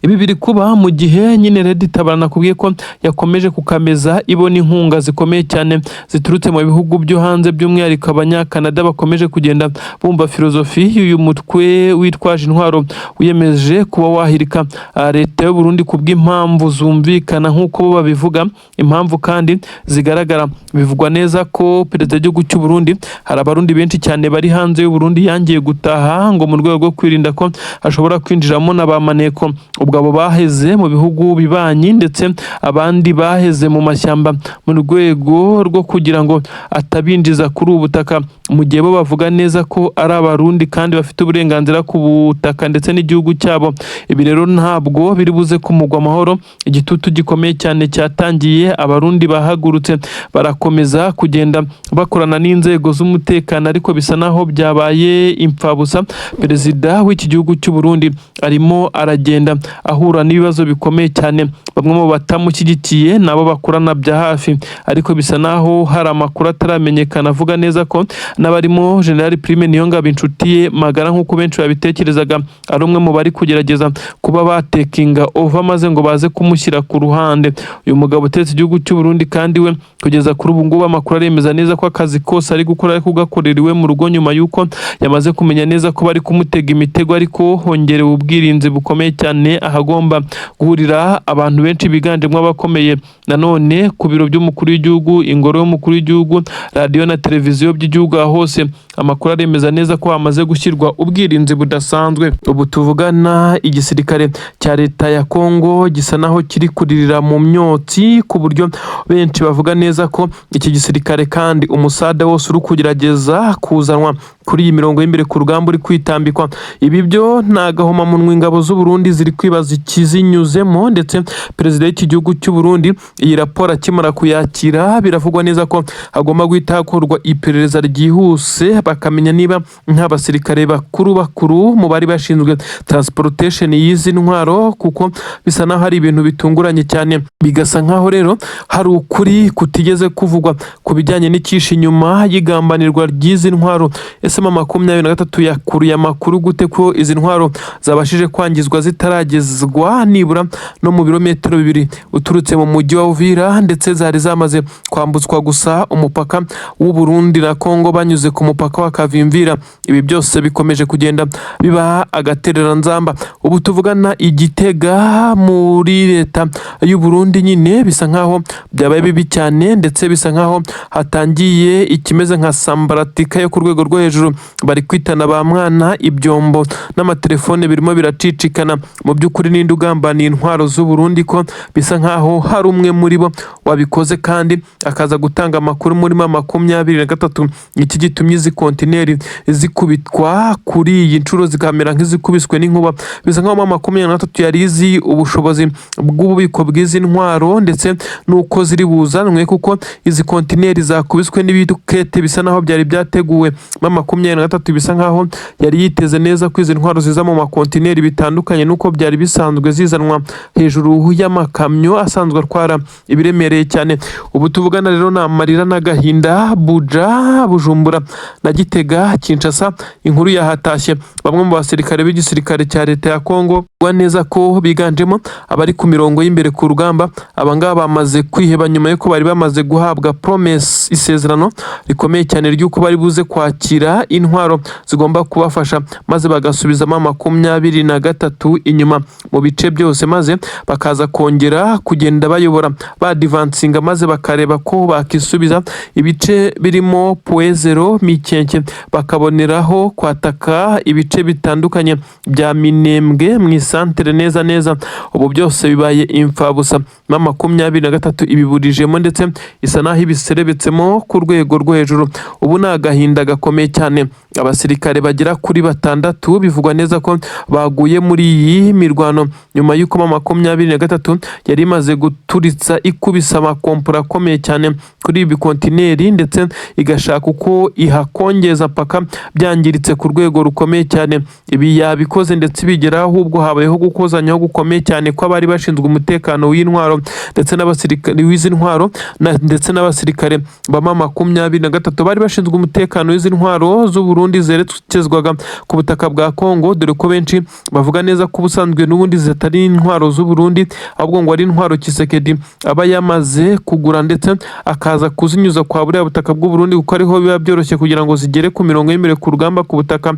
Ibi biri kuba mu gihe nyine Lady Tabara nakubwiye ko yakomeje kukameza ibona inkunga zikomeye cyane ziturutse mu bihugu byo hanze, by'umwihariko abanyakanada bakomeje kugenda bumva filozofi y'uyu mutwe witwaje intwaro wiyemeje kuba wahirika leta y'u Burundi kubw'impamvu zumvikana nk'uko bo babivuga. Impamvu kandi zigaragara, bivugwa neza ko perezida w'igihugu cy'u Burundi hari abarundi benshi cyane bari hanze y'u Burundi yangiye gutaha ngo mu rwego rwo kwirinda ko hashobora kwinjiramo n'abamaneko. Ubwo abo baheze mu bihugu bibanyi ndetse abandi baheze mu mashyamba mu rwego rwo kugira ngo atabinjiza kuri ubu butaka, mu gihe bo bavuga neza ko ari abarundi kandi bafite uburenganzira ku butaka ndetse n'igihugu cyabo. Ibi rero ntabwo biri buze kumugwa amahoro. Igitutu gikomeye cyane cyatangiye, abarundi bahagurutse barakomeza kugenda bakorana n'inzego z'umutekano, ariko bisa naho byabaye impfabusa. Perezida w'iki gihugu cy'u Burundi arimo aragenda ahura n'ibibazo bikomeye cyane. Bamwe mu batamushyigikiye nabo bakorana bya hafi, ariko bisa naho hari amakuru ataramenyekana avuga neza ko n'abarimo General Prime Niyongabo inshuti ye magara nk'uko benshi babitekerezaga ari umwe mu bari kugerageza kuba batekinga over maze ngo baze kumushyira ku ruhande. Uyu mugabo utetse igihugu cy'u Burundi kandi we kugeza kuri ubu ngubu amakuru aremeza neza ko akazi kose ari gukora ari kugakorera iwe mu rugo, nyuma y'uko yamaze kumenya neza ko bari kumutega imitego, ariko hongerewe ubwirinzi bukomeye cyane ahagomba guhurira abantu benshi biganjemo abakomeye. Nanone ku biro by'umukuru w'igihugu, ingoro y'umukuru w'igihugu, radio na televiziyo by'igihugu hose amakuru aremeza neza ko hamaze gushyirwa ubwirinzi budasanzwe. Ubu tuvugana igisirikare cya leta ya Congo gisa naho kiri kuririra mu myotsi, ku buryo benshi bavuga neza ko iki gisirikare kandi umusada wose uri kugerageza kuzanwa kuri iyi mirongo y'imbere ku rugamba uri kwitambikwa. Ibi byo nagahoma mu ingabo z'u Burundi ziri kwibaza ikizinyuzemo, ndetse perezida w'iki gihugu cy'u Burundi iyi raporo akimara kuyakira biravugwa neza ko hagomba guhita hakorwa iperereza ryihuse bakamenya niba nta basirikare bakuru mu bari bashinzwe transportation y'izi ntwaro, kuko bisa naho hari ibintu bitunguranye cyane. Bigasa nkaho rero hari ukuri kutigeze kuvugwa ku bijyanye n'ikishi inyuma y'igambanirwa ry'izi ntwaro. Ese MA23 yakuruye amakuru gute ko izi ntwaro zabashije kwangizwa zitaragezwa nibura no mu birometero 2 uturutse mu mujyi wa Uvira, ndetse zari zamaze kwambutswa gusa umupaka w'u Burundi na Congo banyuze ku mupaka wa Kavimvira? Ibi byose bikomeje kugenda biba agaterera nzamba. Ubu tuvugana igitega muri leta y'u Burundi nyine bisa nkaho byabaye bibi cyane, ndetse bisa nkaho hatangiye ikimeze nka sambaratika yo ku rwego rwo hejuru. Bari kwitana ba mwana, ibyombo n'amatelefone birimo biracicikana. Mu by'ukuri ninde ugambaniye intwaro z'u Burundi ko bisa nkaho hari umwe muri bo wabikoze kandi akaza gutanga amakuru muri MA23? Iki gitumye izi kontineri zikubitwa kuri iyi nshuro zikamera nk'izikubiswe n'inkuba. Bisa nkaho MA23 yari izi ubushobozi bw'ububiko bw'izi ntwaro ndetse nuko ziri buzanwe, kuko izi kontineri zakubiswe n'ibidukete bisa naho byari byateguwe. MA23 bisa nkaho yari yiteze neza ko izi ntwaro ziza mu makontineri bitandukanye nuko byari bisanzwe zizanwa hejuru y'amakamyo asanzwe atwara ibiremereye cyane. Ubu tuvugana rero na amarira n'agahinda Bujumbura na Gitega, Kinshasa inkuru yahatashye bamwe mu basirikare b'igisirikare cya leta ya Congo neza ko biganjemo abari ku mirongo y'imbere ku rugamba. Abangaba bamaze kwiheba nyuma y'uko bari bamaze guhabwa promise, isezerano rikomeye cyane ry'uko bari buze kwakira intwaro zigomba kubafasha maze bagasubizamo MA23 inyuma mu bice byose, maze bakaza kongera kugenda bayobora badivansinga, maze bakareba ko bakisubiza ibice birimo Puezero Mikenke, bakaboneraho kwataka ibice bitandukanye bya Minembwe mu santere neza. Ubu byose bibaye imfabusa. MA23 ibiburijemo ndetse isa naho ibiserebetsemo ku rwego rwo hejuru. Ubu ni agahinda gakomeye cyane. Abasirikare bagera kuri 6 bivugwa neza ko baguye muri iyi mirwano nyuma y'uko MA23 yari imaze guturitsa ikubisa amakompora akomeye cyane kuri ibi kontineri, ndetse igashaka uko ihakongeza paka byangiritse ku rwego rukomeye cyane. Ibi yabikoze ndetse bigeraho ahubwo habayeho gukozanyaho gukomeye cyane ko abari bashinzwe umutekano w'intwaro ndetse n'abasirikare w'izi ntwaro ndetse n'abasirikare ba MA23 bari bashinzwe umutekano w'izi ntwaro z'u Burundi zerekezwaga ku butaka bwa Congo, dore ko benshi bavuga neza ko ubusanzwe n'ubundi zitari intwaro z'u Burundi ahubwo ngo ari intwaro Kisekedi aba yamaze kugura ndetse akaza kuzinyuza kwa buriya butaka bw'u Burundi, kuko ariho biba byoroshye kugira ngo zigere ku mirongo y'imbere ku rugamba ku butaka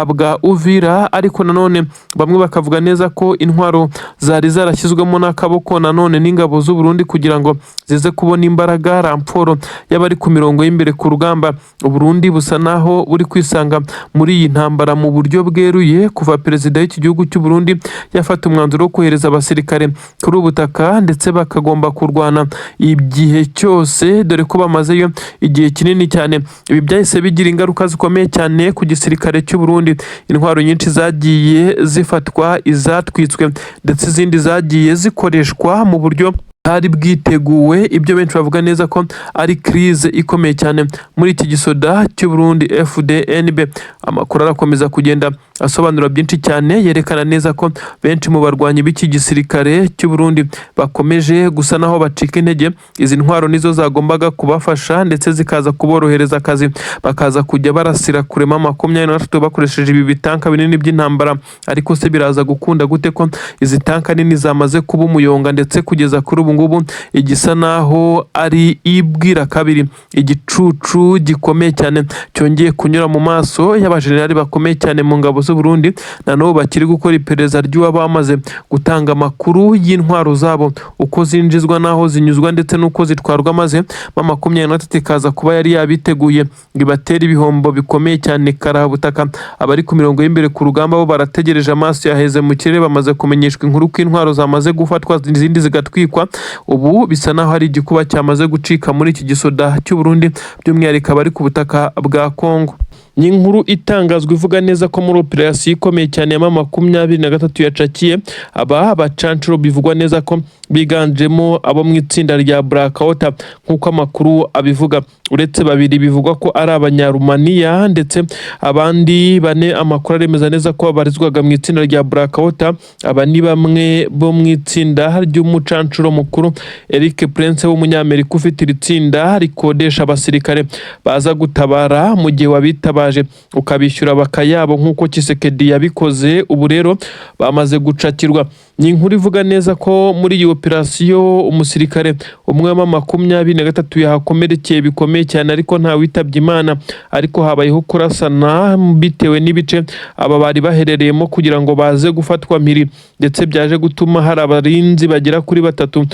bwa Uvira. Ariko nanone bamwe bakavuga neza ko intwaro zari zarashyizwemo n'akaboko nanone n'ingabo z'u Burundi kugira ngo zize kubona imbaraga ramporo y'abari ku mirongo y'imbere ku rugamba. U Burundi busa naho buri kwisanga muri iyi ntambara mu buryo bweruye kuva perezida w'iki gihugu cy'u Burundi yafata umwanzuro wo kohereza abasirikare kuri ubutaka ndetse bakagomba kurwana igihe cyose, dore ko bamazeyo igihe kinini cyane. Ibi byahise bigira ingaruka zikomeye cyane ku gisirikare cy'u Burundi. Intwaro nyinshi zagiye zifatwa, izatwitswe ndetse izindi zagiye zikoreshwa mu buryo hari bwiteguwe. Ibyo benshi bavuga neza ko ari crise ikomeye cyane muri iki gisoda cy'u Burundi FDNB. Amakuru arakomeza kugenda asobanura byinshi cyane yerekana neza ko benshi mu barwanyi b'iki gisirikare cy'u Burundi bakomeje gusa naho bacika intege. Izi ntwaro nizo zagombaga kubafasha ndetse zikaza kuborohereza akazi, bakaza kujya barasira kure MA23 bakoresheje ibi bitanka binini by'intambara. Ariko se biraza gukunda gute ko izi tanka nini zamaze kuba umuyonga ndetse kugeza kuri ubu ngubu igisa naho ari ibwira kabiri, igicucu gikomeye cyane cyongeye kunyura mu maso y'abajenerali bakomeye cyane mu ngabo z'u Burundi, na nabo bakiri gukora iperereza ry'abamaze gutanga amakuru y'intwaro zabo, uko zinjizwa naho zinyuzwa ndetse n'uko zitwarwa, maze MA23 ikaza kuba yari yabiteguye ngo ibatere ibihombo bikomeye cyane karabutaka. Abari ku mirongo y'imbere ku rugamba bo barategereje, amaso yaheze mu kirere, bamaze kumenyeshwa inkuru ko intwaro zamaze gufatwa izindi zigatwikwa. Ubu bisa naho hari igikuba cyamaze gucika muri iki gisoda cy'u Burundi, by'umwihariko abari ku butaka bwa Congo. Ni inkuru itangazwa ivuga neza ko muri operasiyo ikomeye cyane ya MA23 yacakiye aba bacancuro, bivugwa neza ko biganjemo abo mu itsinda rya Blackout nk'uko amakuru abivuga. Uretse babiri bivugwa ko ari abanyarumaniya ndetse abandi bane amakuru aremeza neza ko babarizwaga mu itsinda rya Blackout. Aba ni bamwe bo mu itsinda ry'umucancuro mukuru Eric Prince w'umunyamerika ufite iri tsinda rikodesha abasirikare baza gutabara mu gihe wabitabaje ukabishyura bakayabo nk'uko Kisekedi yabikoze. Ubu rero bamaze gucakirwa. Ni inkuru ivuga neza ko muri iyi operasiyo umusirikare umwe wa MA23 yahakomerekeye bikomeye cyane, ariko nta witabye Imana, ariko habayeho kurasana bitewe n'ibice aba bari baherereyemo kugira ngo baze gufatwa mpiri, ndetse byaje gutuma hari abarinzi bagera kuri 3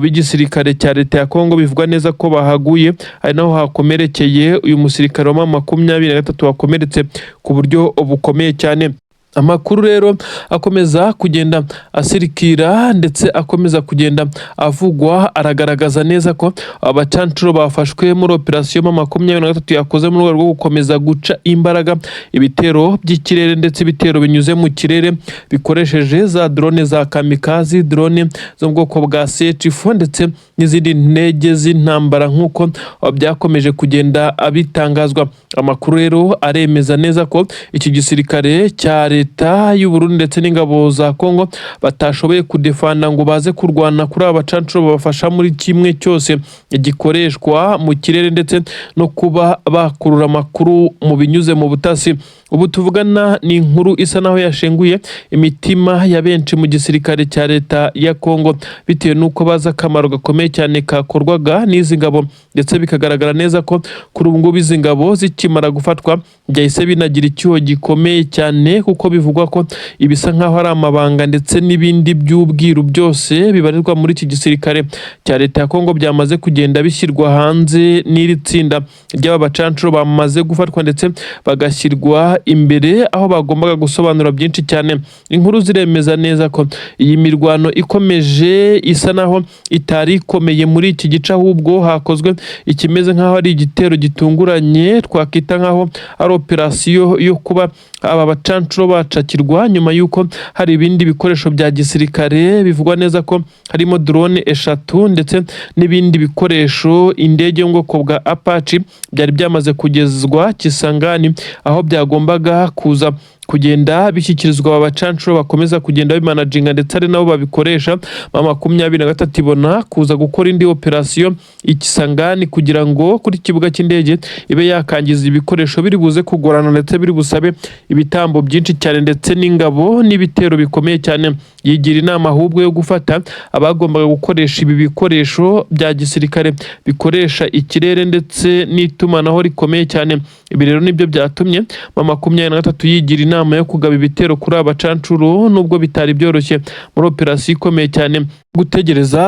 b'igisirikare cya leta ya Congo bivugwa neza ko bahaguye, ari naho hakomerekeye uyu musirikare wa MA23 wakomeretse ku buryo bukomeye cyane. Amakuru rero akomeza kugenda asirikira ndetse akomeza kugenda avugwa, aragaragaza neza ko abacancuro bafashwe muri operasiyo MA23 yakoze mu rwego rwo gukomeza guca imbaraga ibitero by'ikirere ndetse ibitero binyuze mu kirere bikoresheje za drone za kamikazi, drone zo mu bwoko bwa CH4 ndetse n'izindi ntege z'intambara nk'uko byakomeje kugenda abitangazwa. Amakuru rero aremeza neza ko iki gisirikare cya leta y'u Burundi ndetse n'ingabo za Congo batashoboye kudefanda ngo baze kurwana kuri abacancuro babafasha muri kimwe cyose gikoreshwa mu kirere ndetse no kuba bakurura amakuru mu binyuze mu butasi. Ubu tuvugana ni inkuru isa naho yashenguye imitima ya benshi mu gisirikare cya leta ya Congo, bitewe n'uko baza akamaro gakomeye cyane kakorwaga n'izi ngabo, ndetse bikagaragara neza ko kuri ubu ngubu izi ngabo zikimara gufatwa byahise binagira icyuho gikomeye cyane, kuko bivugwa ko ibisa nkaho ari amabanga ndetse n'ibindi by'ubwiru byose bibarirwa muri iki gisirikare cya leta ya Congo byamaze kugenda bishyirwa hanze n'iri tsinda ry'aba bacancuro bamaze gufatwa ndetse bagashyirwa imbere, aho bagombaga gusobanura byinshi cyane. Inkuru ziremeza neza ko iyi mirwano ikomeje isa naho itari ikomeye muri iki gice, ahubwo hakozwe ikimeze nkaho ari igitero gitunguranye, twakita nkaho ari operasiyo yo kuba aba bacancuro bacakirwa nyuma y'uko hari ibindi bikoresho bya gisirikare bivugwa neza ko harimo drone 3 ndetse n'ibindi bikoresho, indege yo mu bwoko bwa Apache byari byamaze kugezwa Kisangani, aho byagombaga kuza kugenda bishyikirizwa aba bacancuro bakomeza kugenda bimanaginga ndetse ari nabo babikoresha. MA23 ibona kuza gukora indi operasiyo Ikisangani kugira ngo kuri kibuga cy'indege ibe yakangiza ibikoresho biri buze kugorana ndetse biri busabe ibitambo byinshi cyane ndetse n'ingabo n'ibitero bikomeye cyane. Yigira inama ahubwo yo gufata abagombaga gukoresha ibi bikoresho bya gisirikare bikoresha ikirere ndetse n'itumanaho rikomeye cyane. Ibi rero nibyo byatumye MA23 yigira inama yo kugaba ibitero kuri abacancuro, nubwo bitari byoroshye muri operasiyo ikomeye cyane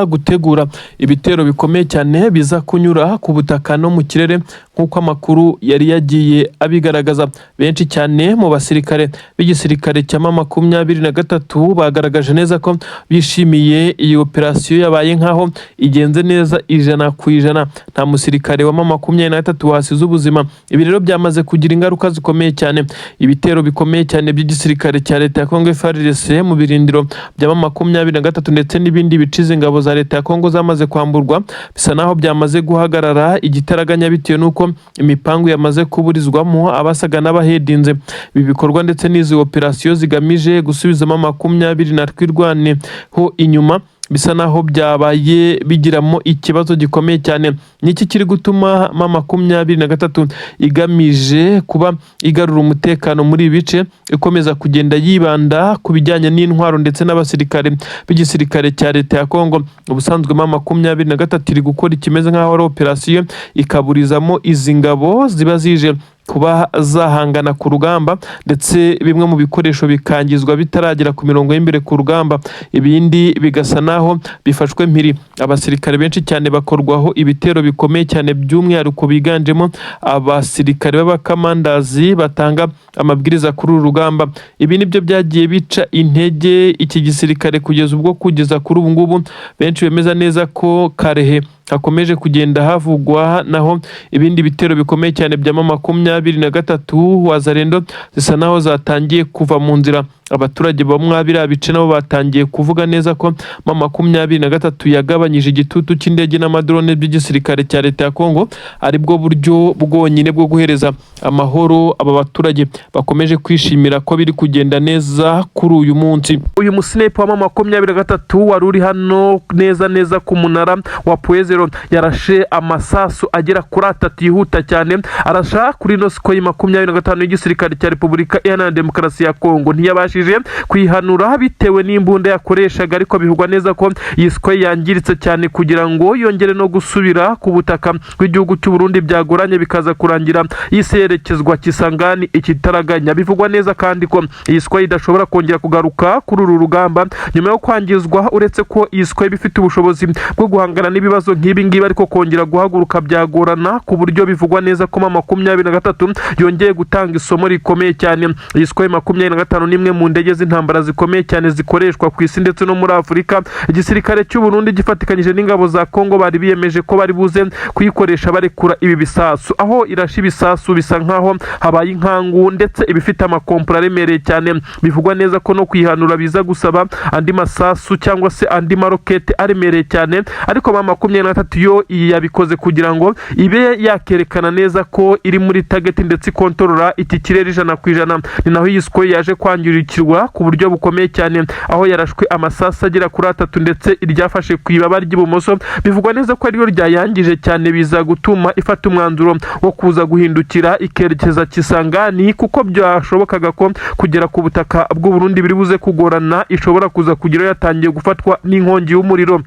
gutegura ibitero bikomeye cyane biza kunyura ku butaka no mu kirere nk'uko amakuru yari yagiye abigaragaza. Benshi cyane mu basirikare b'igisirikare cya MA23 bagaragaje neza ko bishimiye iyi operasiyo yabaye nkaho igenze neza 100%. Nta musirikare wa MA23 wasize ubuzima. Ibi rero byamaze kugira ingaruka zikomeye cyane. Ibitero bikomeye cyane by'igisirikare cya leta ya Congo FARDC mu birindiro bya MA23 ndetse n'ibindi bicize ingabo za leta ya Congo zamaze kwamburwa bisa naho byamaze guhagarara igitaraganya bitewe nuko imipangu yamaze kuburizwamo abasaga n'abahedinze. Ibi bikorwa ndetse n'izi operasiyo zigamije gusubizamo MA23 irwane ho inyuma bisa naho byabaye bigiramo ikibazo gikomeye cyane. Niki kiri gutuma MA23 igamije kuba igarura umutekano muri ibice ikomeza kugenda yibanda ku bijyanye n'intwaro ndetse n'abasirikare b'igisirikare cya leta ya Congo. Ubusanzwe MA23 iri gukora ikimeze nk'aho ari operasiyo ikaburizamo izi ngabo ziba zije kuba zahangana ku rugamba ndetse bimwe mu bikoresho bikangizwa bitaragera ku mirongo y'imbere ku rugamba, ibindi bigasa naho bifashwe mpiri. Abasirikare benshi cyane bakorwaho ibitero bikomeye cyane by'umwihariko biganjemo abasirikare b'abakamandazi batanga amabwiriza kuri uru rugamba. Ibi nibyo byagiye bica intege iki gisirikare kugeza ubwo kugeza kuri ubu ngubu benshi bemeza neza ko Karehe hakomeje kugenda havugwa naho ibindi bitero bikomeye cyane bya MA23 wazarendo zisa naho zatangiye kuva mu nzira. Abaturage bamwe bice nabo batangiye kuvuga neza ko MA23 yagabanyije igitutu cy'indege n'amadrone by'igisirikare cya leta ya Congo ari bwo buryo bwonyine bwo guhereza amahoro aba baturage bakomeje kwishimira ko biri kugenda neza kuri uyu munsi. Uyu musniper wa MA23 wari uri hano neza ku munara wa Puezero yarashe amasasu agera kuri 3 yihuta cyane arasha kuri no siko y'25 y'igisirikare cya Repubulika Iharanira Demokarasi ya Congo. Ntiyabashije kwihanura bitewe n'imbunda yakoreshaga, ariko bivugwa neza ko yiswe yangiritse cyane kugira ngo yongere no gusubira ku butaka bw'igihugu cy'u Burundi byagoranye bikaza kurangira yiserekezwa Kisangani ikitaraganya. Bivugwa neza kandi ko yiswe idashobora kongera kugaruka kuri uru rugamba nyuma yo kwangizwa, uretse ko yiswe bifite ubushobozi bwo guhangana n'ibibazo nk'ibi ngibi, ariko kongera guhaguruka byagorana ku buryo bivugwa neza ko MA23 yongeye gutanga isomo rikomeye cyane. Yiswe 25 nimwe mu ndege z'intambara zikomeye cyane zikoreshwa ku isi ndetse no muri Afurika. Igisirikare cy'u Burundi gifatikanyije n'ingabo za Congo bari biyemeje ko bari buze kuyikoresha barekura ibi bisasu, aho irasha ibisasu bisa nkaho habaye inkangu ndetse ibifite amakompura aremereye cyane. Bivugwa neza ko no kwihanura biza gusaba andi masasu cyangwa se andi marokete aremereye cyane, ariko MA23 yo yabikoze kugira ngo ibe yakerekana neza ko iri muri target ndetse ikontorora iki kirere 100%. Ni naho yiswe yaje kwangirikirwa ku buryo bukomeye cyane, aho yarashwe amasasu agera kuri 3 ndetse iryafashe ku ibaba ry'ibumoso. Bivugwa neza ko ariyo ryayangije cyane, biza gutuma ifata umwanzuro wo kuza guhindukira ikerekeza Kisangani, kuko byashobokaga ko kugera ku butaka bw'u Burundi biri buze kugorana, ishobora kuza kugira yatangiye gufatwa n'inkongi y'umuriro.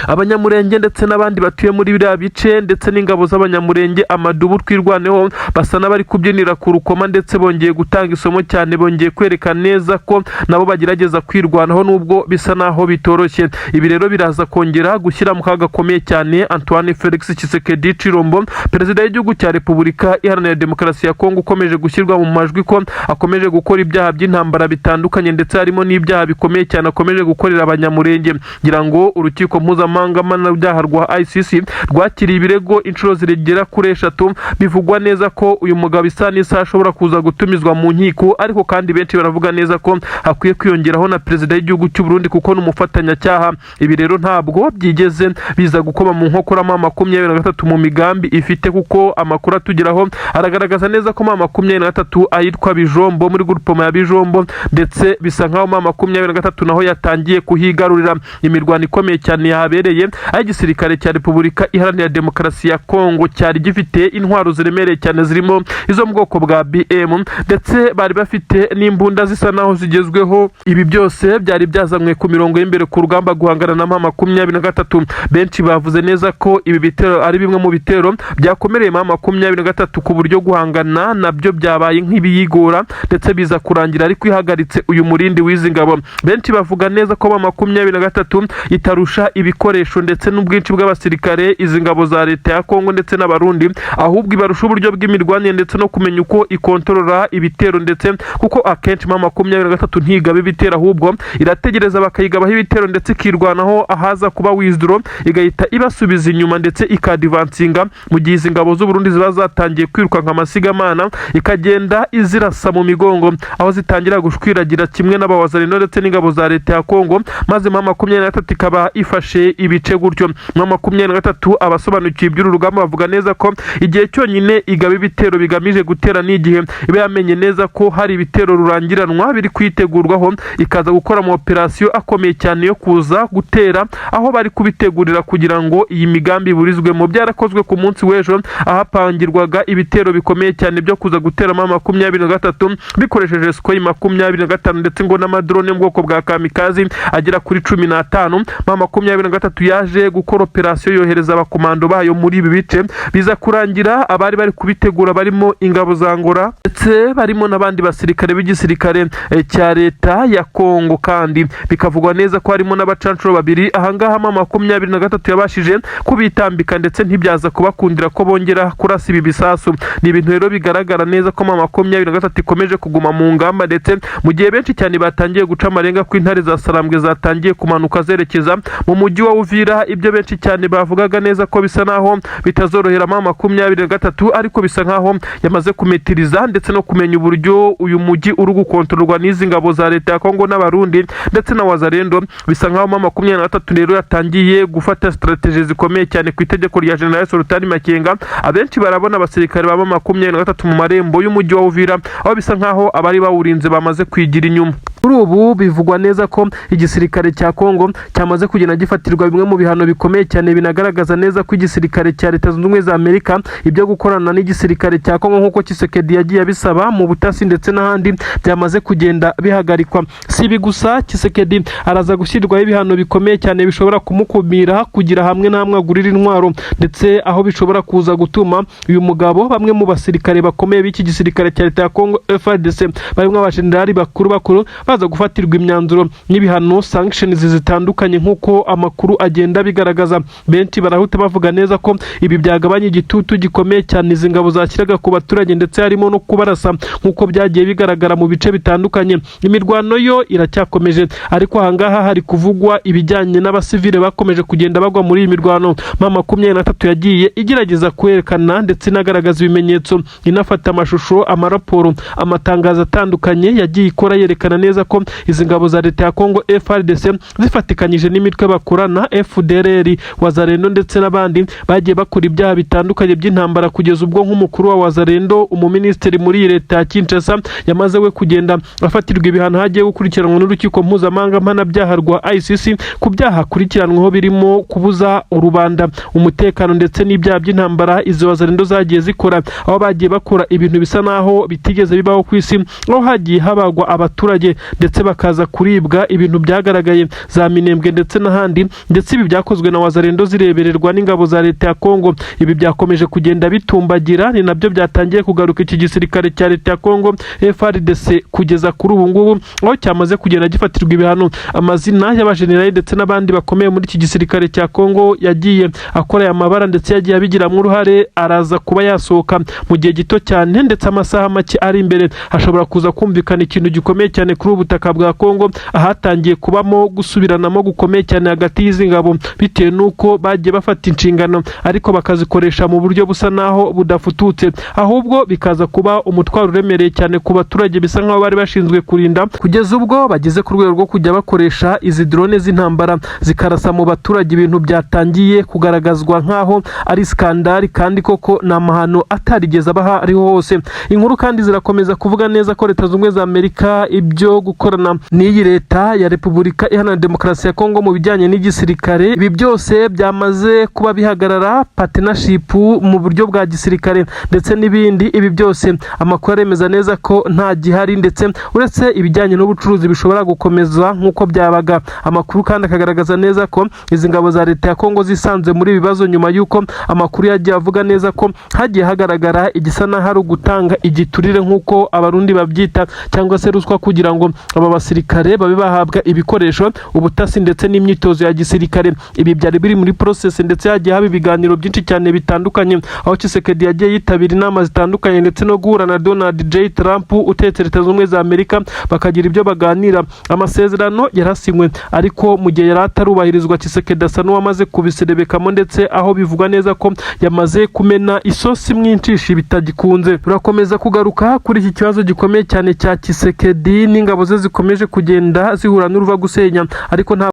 Abanyamurenge ndetse n'abandi batuye muri biriya bice ndetse n'ingabo z'abanyamurenge amadubu twirwaneho basa n'abari kubyinira ku rukoma, ndetse bongeye gutanga isomo cyane, bongeye kwerekana neza ko nabo bagerageza kwirwanaho nubwo bisa naho bitoroshye. Ibi rero biraza kongera gushyira mu kaga gakomeye cyane Antoine Felix Tshisekedi Chilombo, perezida w'igihugu cya Repubulika Iharanira Demokarasi ya Congo, ukomeje gushyirwa mu majwi ko akomeje gukora ibyaha by'intambara bitandukanye ndetse harimo n'ibyaha bikomeye cyane akomeje gukorera abanyamurenge. Ngira ngo urukiko mpuzamahanga mpanabyaha rwa ICC rwakiriye ibirego inshuro zirigera kuri 3. Bivugwa neza ko uyu mugabo isa n'isa ashobora kuza gutumizwa mu nkiko, ariko kandi benshi baravuga neza ko hakwiye kwiyongeraho na perezida w'igihugu cy'u Burundi kuko n'umufatanyacyaha. Ibi rero ntabwo byigeze biza gukoma mu nkokora MA23 mu migambi ifite, kuko amakuru atugeraho aragaragaza neza ko MA23 ayitwa Bijombo muri groupement ya Bijombo, ndetse bisa nkaho MA23 naho yatangiye kuhigarurira. Imirwano ikomeye cyane yabereye aho igisirikare cya Repubulika Iharanira Demokarasi ya Congo cyari gifite intwaro ziremereye cyane zirimo izo mu bwoko bwa BM, ndetse bari bafite n'imbunda zisa naho zigezweho. Ibi byose byari byazamwe ku mirongo y'imbere ku rugamba guhangana na MA23. Benshi bavuze neza ko ibi bitero ari bimwe mu bitero byakomereye MA23 ku buryo guhangana nabyo byabaye nk'ibiyigora, ndetse biza kurangira ari kwihagaritse uyu murindi w'izi ngabo. Benshi bavuga neza ko MA23 itarusha ibikoresho ibikoresho ndetse n'ubwinshi bw'abasirikare izi ngabo za leta ya Congo ndetse n'abarundi, ahubwo ibarusha uburyo bw'imirwanire ndetse no kumenya uko ikontorora ibitero, ndetse kuko akenshi MA23 ntigaba ibitero, ahubwo irategereza bakayigabaho ibitero ndetse ikirwanaho ahaza kuba withdraw igahita ibasubiza inyuma ndetse ikadivansinga, mu gihe izi ngabo z'Uburundi ziba zatangiye kwiruka nka masigamana ikagenda izirasa mu migongo, aho zitangira gushwiragira kimwe n'abawazarino ndetse n'ingabo za leta ya Congo, maze MA23 ikaba ifashe ibice gutyo. MA23 abasobanukiye iby'uru rugamba bavuga neza ko igihe cyonyine igaba ibitero bigamije gutera n'igihe iba yamenye neza ko hari ibitero rurangiranwa biri kwitegurwaho, ikaza gukora mu operasiyo akomeye cyane yo kuza gutera aho bari kubitegurira kugira ngo iyi migambi iburizwemo. Byarakozwe ku munsi w'ejo ahapangirwaga ibitero bikomeye cyane byo kuza gutera MA23 bikoresheje Sukhoi 25 ndetse ngo n'amadrone mu bwoko bwa kamikazi agera kuri 15. MA23 yaje gukora operasiyo yohereza abakomando bayo muri ibi bice, biza kurangira abari bari kubitegura barimo ingabo za Angola ndetse barimo n'abandi basirikare b'igisirikare cya leta ya Congo, kandi bikavugwa neza ko harimo n'abacancuro babiri. Ahangaha MA23 yabashije kubitambika ndetse ntibyaza kubakundira ko bongera kurasa ibi bisasu. Ni ibintu rero bigaragara neza ko MA23 ikomeje kuguma mu ngamba, ndetse mu gihe benshi cyane batangiye guca amarenga ko intare za Sarambwe zatangiye kumanuka zerekeza mu mujyi wa Uvira. Ibyo benshi cyane bavugaga neza ko bisa naho bitazorohera MA23, ariko bisa nkaho yamaze kumetiriza ndetse no kumenya uburyo uyu mujyi uri gukontororwa n'izi ngabo za leta ya Congo n'abarundi ndetse na wazarendo. Bisa nkaho MA23 rero yatangiye gufata strategies zikomeye cyane ku itegeko rya General Sultan Makenga. Abenshi barabona abasirikare ba MA23 mu marembo y'umujyi wa Uvira, aho bisa nkaho abari bawurinze bamaze kwigira inyuma. Kuri ubu bivugwa neza ko igisirikare cya Congo cyamaze kugenda gifatirwa bimwe mu bihano bikomeye cyane, binagaragaza neza ko igisirikare cya Leta Zunze Ubumwe za Amerika ibyo gukorana n'igisirikare cya Congo nk'uko Tshisekedi yagiye abisaba mu butasi ndetse n'ahandi byamaze kugenda bihagarikwa. Si ibi gusa, Tshisekedi araza gushyirwaho ibihano bikomeye cyane bishobora kumukumira kugira hamwe namwe agurira intwaro, ndetse aho bishobora kuza gutuma uyu mugabo bamwe mu basirikare bakomeye b'iki gisirikare cya Leta ya Congo FARDC barimo abajenerali bakuru baza gufatirwa imyanzuro n'ibihano sanctions zitandukanye nk'uko amakuru agenda bigaragaza. Benshi barahuta bavuga neza ko ibi byagabanya igitutu gikomeye cyane izi ngabo zashyiraga ku baturage, ndetse harimo no kubarasa nk'uko byagiye bigaragara mu bice bitandukanye. Imirwano yo iracyakomeje, ariko ahangaha hari kuvugwa ibijyanye n'abasivile bakomeje kugenda bagwa muri iyi mirwano. MA23 yagiye igerageza kwerekana ndetse inagaragaza ibimenyetso, inafata amashusho, amaraporo, amatangazo atandukanye yagiye ikora yerekana neza ko izi ngabo za leta ya Congo FARDC zifatikanyije n'imitwe bakorana FDLR, wazarendo ndetse n'abandi bagiye bakora ibyaha bitandukanye by'intambara, kugeza ubwo nk'umukuru wa wazarendo umuministeri muri leta ya Kinshasa yamaze we kugenda afatirwa ibihano, hagiye gukurikiranwa n'urukiko mpuzamahanga mpanabyaha rwa ICC ku byaha akurikiranweho birimo kubuza urubanda umutekano ndetse n'ibyaha by'intambara izo wazarendo zagiye zikora, aho bagiye bakora ibintu bisa naho bitigeze bibaho ku isi, aho hagiye habagwa abaturage ndetse bakaza kuribwa ibintu byagaragaye za Minembwe ndetse n'ahandi, ndetse ibi byakozwe na wazarendo zirebererwa n'ingabo za leta ya Congo. Ibi byakomeje kugenda bitumbagira, ni nabyo byatangiye kugaruka iki gisirikare cya leta ya Congo FARDC kugeza kuri ubu ngubu, aho cyamaze kugenda gifatirwa ibihano. Amazina y'abajenerali ndetse n'abandi bakomeye muri iki gisirikare cya Congo yagiye akora aya mabara ndetse yagiye abigiramo uruhare araza kuba yasohoka mu gihe gito cyane, ndetse amasaha make ari imbere hashobora kuza kumvikana ikintu gikomeye cyane kuri ubutaka bwa Congo, ahatangiye kubamo gusubiranamo gukomeye cyane hagati y'izi ngabo, bitewe nuko bagiye bafata inshingano ariko bakazikoresha mu buryo busa naho budafututse, ahubwo bikaza kuba umutwaro uremereye cyane ku baturage bisa nkaho bari bashinzwe kurinda, kugeza ubwo bageze ku rwego rwo kujya bakoresha izi drone z'intambara zikarasa mu baturage. Ibintu byatangiye kugaragazwa nkaho ari skandali, kandi koko ni amahano atarigeze abaha ariho hose. Inkuru kandi zirakomeza kuvuga neza ko Leta Zunze Ubumwe za Amerika ibyo gukorana n'iyi leta ya Repubulika Iharanira Demokarasi ya Congo mu bijyanye n'igisirikare, ibi byose byamaze kuba bihagarara, partnership mu buryo bwa gisirikare ndetse n'ibindi. Ibi byose amakuru aremeza neza ko nta gihari, ndetse uretse ibijyanye n'ubucuruzi bishobora gukomeza nk'uko byabaga. Amakuru kandi akagaragaza neza ko izi ngabo za leta ya Congo zisanze muri ibibazo nyuma y'uko amakuru yagiye avuga neza ko hagiye hagaragara igisa n'aho ari ugutanga igiturire nk'uko abarundi babyita, cyangwa se ruswa, kugira ngo aba basirikare babe bahabwa ibikoresho ubutasi ndetse n'imyitozo ya gisirikare. Ibi byari biri muri process ndetse hagiye haba ibiganiro byinshi cyane bitandukanye, aho Tshisekedi yagiye yitabira inama zitandukanye ndetse no guhura na Donald J Trump utetse Leta z'Ubumwe za Amerika bakagira ibyo baganira. Amasezerano yarasinywe ariko mu gihe yari atarubahirizwa Tshisekedi asa n'uwamaze kubiserebekamo ndetse aho bivugwa neza ko yamaze kumena isosi mwinshi bitagikunze. Turakomeza kugaruka kuri iki kibazo gikomeye cyane cya Tshisekedi n'ingabo ze zikomeje kugenda zihura n'uruva gusenya, ariko nta